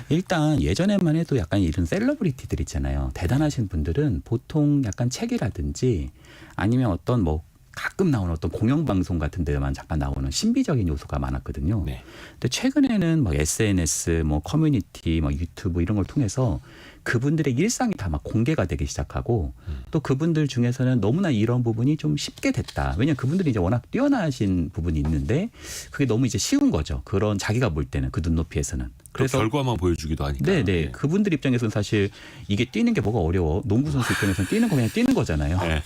일단 예전에만 해도 약간 이런 셀러브리티들 있잖아요. 대단하신 분들은 보통 약간 책이라든지 아니면 어떤 뭐 가끔 나오는 어떤 공영방송 같은 데만 잠깐 나오는 신비적인 요소가 많았거든요. 네. 근데 최근에는 뭐 SNS, 뭐 커뮤니티, 뭐 유튜브 이런 걸 통해서 그분들의 일상이 다 막 공개가 되기 시작하고 또 그분들 중에서는 너무나 이런 부분이 좀 쉽게 됐다. 왜냐하면 그분들이 이제 워낙 뛰어나신 부분이 있는데 그게 너무 이제 쉬운 거죠. 그런 자기가 볼 때는 그 눈높이에서는. 그래서 결과만 보여주기도 하니까. 네네. 그분들 입장에서는 사실 이게 뛰는 게 뭐가 어려워. 농구 선수 입장에서는 뛰는 거 그냥 뛰는 거잖아요. 네.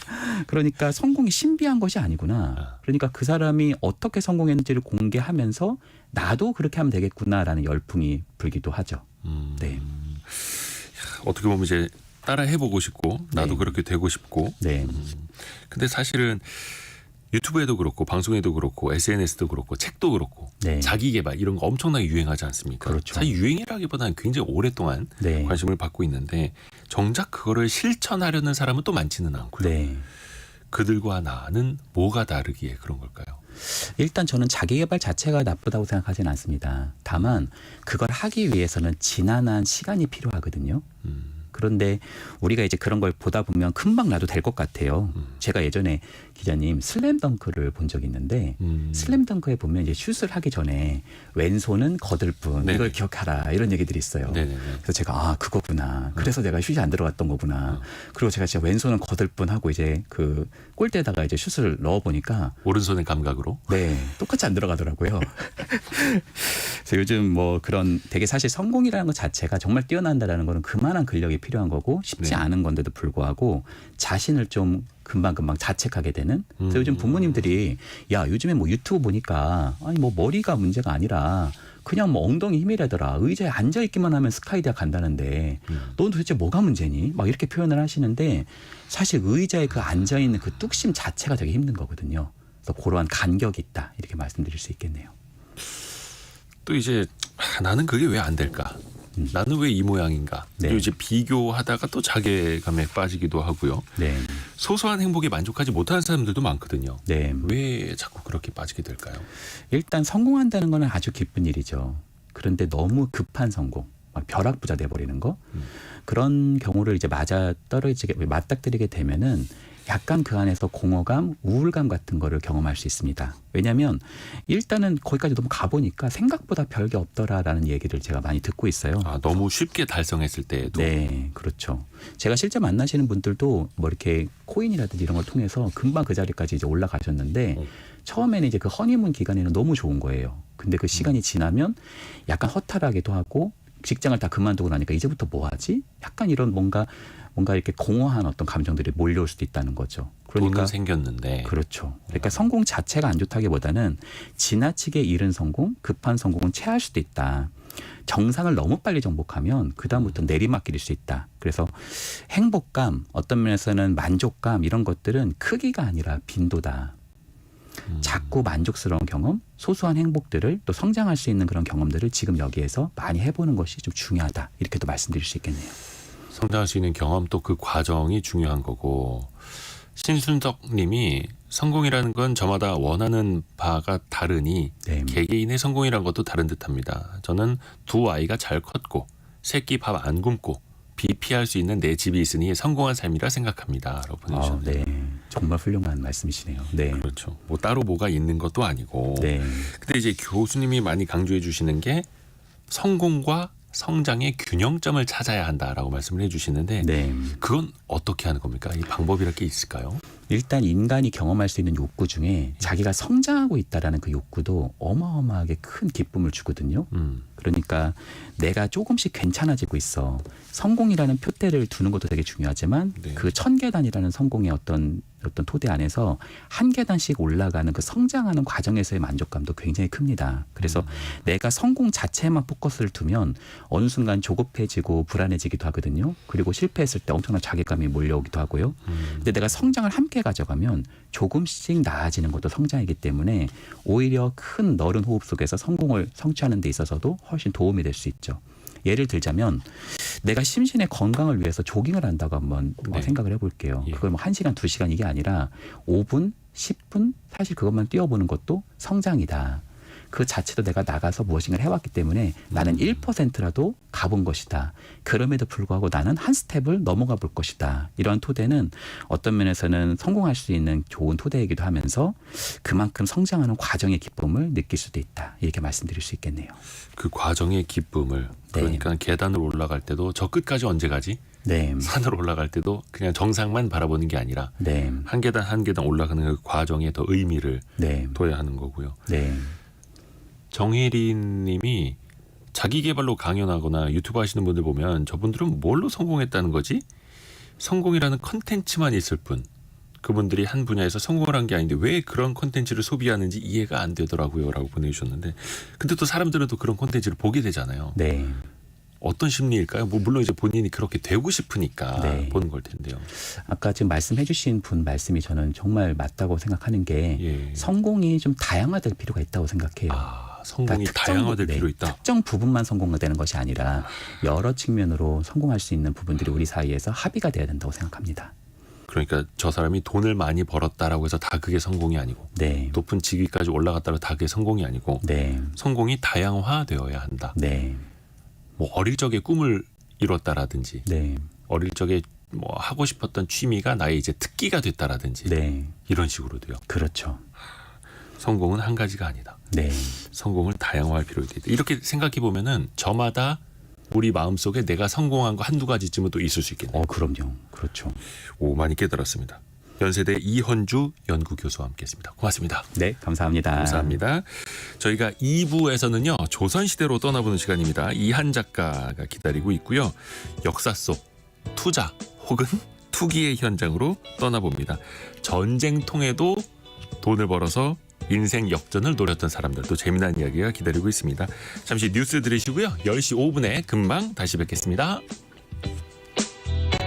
그러니까 성공이 신비한 것이 아니구나. 그러니까 그 사람이 어떻게 성공했는지를 공개하면서 나도 그렇게 하면 되겠구나라는 열풍이 불기도 하죠. 네. 어떻게 보면 이제 따라 해보고 싶고 나도 네. 그렇게 되고 싶고. 네. 근데 사실은 유튜브에도 그렇고 방송에도 그렇고 SNS도 그렇고 책도 그렇고 네. 자기 개발 이런 거 엄청나게 유행하지 않습니까? 그렇죠. 사실 유행이라기보다는 굉장히 오랫동안 네. 관심을 받고 있는데 정작 그거를 실천하려는 사람은 또 많지는 않고요. 네. 그들과 나는 뭐가 다르기에 그런 걸까요? 일단 저는 자기 개발 자체가 나쁘다고 생각하지는 않습니다. 다만 그걸 하기 위해서는 지난한 시간이 필요하거든요. 그런데 우리가 이제 그런 걸 보다 보면 금방 나도 될 것 같아요. 제가 예전에 기자님 슬램덩크를 본 적이 있는데 슬램덩크에 보면 이제 슛을 하기 전에 왼손은 거들 뿐 네네. 이걸 기억하라 이런 얘기들이 있어요. 네네네. 그래서 제가 아 그거구나. 그래서 내가 슛이 안 들어갔던 거구나. 그리고 제가 진짜 왼손은 거들 뿐 하고 이제 그 골대에다가 이제 슛을 넣어 보니까 오른손의 감각으로. 네, 똑같이 안 들어가더라고요. 그래서 요즘 뭐 그런 되게 사실 성공이라는 것 자체가 정말 뛰어난다라는 거는 그만한 근력이 필요한 거고 쉽지 네. 않은 건데도 불구하고 자신을 좀 금방금방 자책하게 되는. 그래서 요즘 부모님들이 야 요즘에 뭐 유튜브 보니까 아니 뭐 머리가 문제가 아니라 그냥 뭐 엉덩이 힘이라더라. 의자에 앉아 있기만 하면 스카이대학 간다는데 넌 도대체 뭐가 문제니? 막 이렇게 표현을 하시는데 사실 의자에 그 앉아 있는 그 뚝심 자체가 되게 힘든 거거든요. 그래서 그러한 간격이 있다 이렇게 말씀드릴 수 있겠네요. 또 이제 나는 그게 왜 안 될까? 나는 왜 이 모양인가? 네. 또 이제 비교하다가 또 자괴감에 빠지기도 하고요. 네, 소소한 행복에 만족하지 못하는 사람들도 많거든요. 네. 왜 자꾸 그렇게 빠지게 될까요? 일단 성공한다는 거는 아주 기쁜 일이죠. 그런데 너무 급한 성공, 막 벼락부자 돼버리는 거 그런 경우를 이제 맞닥뜨리게 되면은 약간 그 안에서 공허감, 우울감 같은 거를 경험할 수 있습니다. 왜냐하면 일단은 거기까지 너무 가보니까 생각보다 별게 없더라라는 얘기를 제가 많이 듣고 있어요. 아, 너무 쉽게 달성했을 때에도. 네, 그렇죠. 제가 실제 만나시는 분들도 뭐 이렇게 코인이라든지 이런 걸 통해서 금방 그 자리까지 이제 올라가셨는데 처음에는 이제 그 허니문 기간에는 너무 좋은 거예요. 근데 그 시간이 지나면 약간 허탈하기도 하고 직장을 다 그만두고 나니까 이제부터 뭐 하지? 약간 이런 뭔가 이렇게 공허한 어떤 감정들이 몰려올 수도 있다는 거죠. 그러니까 돈은 생겼는데. 그렇죠. 그러니까 성공 자체가 안 좋다기보다는 지나치게 이른 성공, 급한 성공은 체할 수도 있다. 정상을 너무 빨리 정복하면 그다음부터 내리막길일 수 있다. 그래서 행복감, 어떤 면에서는 만족감 이런 것들은 크기가 아니라 빈도다. 작고 만족스러운 경험, 소소한 행복들을 또 성장할 수 있는 그런 경험들을 지금 여기에서 많이 해보는 것이 좀 중요하다. 이렇게도 말씀드릴 수 있겠네요. 성장할 수 있는 경험 또 그 과정이 중요한 거고. 신순석 님이 성공이라는 건 저마다 원하는 바가 다르니 네. 개개인의 성공이라는 것도 다른 듯합니다. 저는 두 아이가 잘 컸고 새끼 밥 안 굶고 비 피할 수 있는 내 집이 있으니 성공한 삶이라 생각합니다. 라고 보내주셨네요. 네. 정말 훌륭한 말씀이시네요. 네. 그렇죠. 뭐 따로 뭐가 있는 것도 아니고. 네. 근데 이제 교수님이 많이 강조해 주시는 게 성공과 성장의 균형점을 찾아야 한다라고 말씀을 해주시는데 네. 그건 어떻게 하는 겁니까? 이 방법이랄 게 있을까요? 일단 인간이 경험할 수 있는 욕구 중에 자기가 성장하고 있다라는 그 욕구도 어마어마하게 큰 기쁨을 주거든요. 그러니까 내가 조금씩 괜찮아지고 있어. 성공이라는 표대를 두는 것도 되게 중요하지만 네. 그 1000계단이라는 성공의 어떤 어떤 토대 안에서 한 계단씩 올라가는 그 성장하는 과정에서의 만족감도 굉장히 큽니다. 그래서 내가 성공 자체에만 포커스를 두면 어느 순간 조급해지고 불안해지기도 하거든요. 그리고 실패했을 때 엄청난 자괴감이 몰려오기도 하고요. 근데 내가 성장을 함께 가져가면 조금씩 나아지는 것도 성장이기 때문에 오히려 큰 넓은 호흡 속에서 성공을 성취하는 데 있어서도 훨씬 도움이 될 수 있죠. 예를 들자면 내가 심신의 건강을 위해서 조깅을 한다고 한번 네. 생각을 해볼게요. 예. 그걸 뭐 1시간, 2시간 이게 아니라 5분, 10분 사실 그것만 뛰어보는 것도 성장이다. 그 자체도 내가 나가서 무엇인가를 해왔기 때문에 나는 1%라도 가본 것이다. 그럼에도 불구하고 나는 한 스텝을 넘어가 볼 것이다. 이러한 토대는 어떤 면에서는 성공할 수 있는 좋은 토대이기도 하면서 그만큼 성장하는 과정의 기쁨을 느낄 수도 있다. 이렇게 말씀드릴 수 있겠네요. 그 과정의 기쁨을 그러니까 계단을 올라갈 때도 저 끝까지 언제 가지? 네. 산으로 올라갈 때도 그냥 정상만 바라보는 게 아니라 네. 한 계단 한 계단 올라가는 그 과정에 더 의미를 네. 둬야 하는 거고요. 네. 정혜린 님이 자기 개발로 강연하거나 유튜브 하시는 분들 보면 저분들은 뭘로 성공했다는 거지? 성공이라는 컨텐츠만 있을 뿐 그분들이 한 분야에서 성공을 한 게 아닌데 왜 그런 컨텐츠를 소비하는지 이해가 안 되더라고요 라고 보내주셨는데 근데 또 사람들은 또 그런 컨텐츠를 보게 되잖아요. 네. 어떤 심리일까요? 뭐 물론 이제 본인이 그렇게 되고 싶으니까 네. 보는 걸 텐데요. 아까 지금 말씀해 주신 분 말씀이 저는 정말 맞다고 생각하는 게 예. 성공이 좀 다양화될 필요가 있다고 생각해요. 성공이 그러니까 다양화될 필요 있다. 특정 부분만 성공되는 것이 아니라 여러 측면으로 성공할 수 있는 부분들이 우리 사이에서 합의가 돼야 된다고 생각합니다. 그러니까 저 사람이 돈을 많이 벌었다라고 해서 다 그게 성공이 아니고 네. 높은 직위까지 올라갔다고 다 그게 성공이 아니고 네. 성공이 다양화되어야 한다. 네. 뭐 어릴 적에 꿈을 이뤘다라든지 네. 어릴 적에 뭐 하고 싶었던 취미가 나의 이제 특기가 됐다라든지 네. 이런 식으로도요. 그렇죠. 성공은 한 가지가 아니다. 네. 성공을 다양화할 필요가 있다. 이렇게 생각해 보면은 저마다 우리 마음속에 내가 성공한 거 한두 가지쯤은 또 있을 수 있겠네요. 그럼요. 그렇죠. 오, 많이 깨달았습니다. 연세대 이헌주 연구교수와 함께했습니다. 고맙습니다. 네, 감사합니다. 감사합니다. 저희가 2부에서는요. 조선시대로 떠나보는 시간입니다. 이한 작가가 기다리고 있고요. 역사 속 투자 혹은 투기의 현장으로 떠나봅니다. 전쟁통에도 돈을 벌어서 인생 역전을 노렸던 사람들 또 재미난 이야기가 기다리고 있습니다. 잠시 뉴스 들으시고요. 10시 5분에 금방 다시 뵙겠습니다.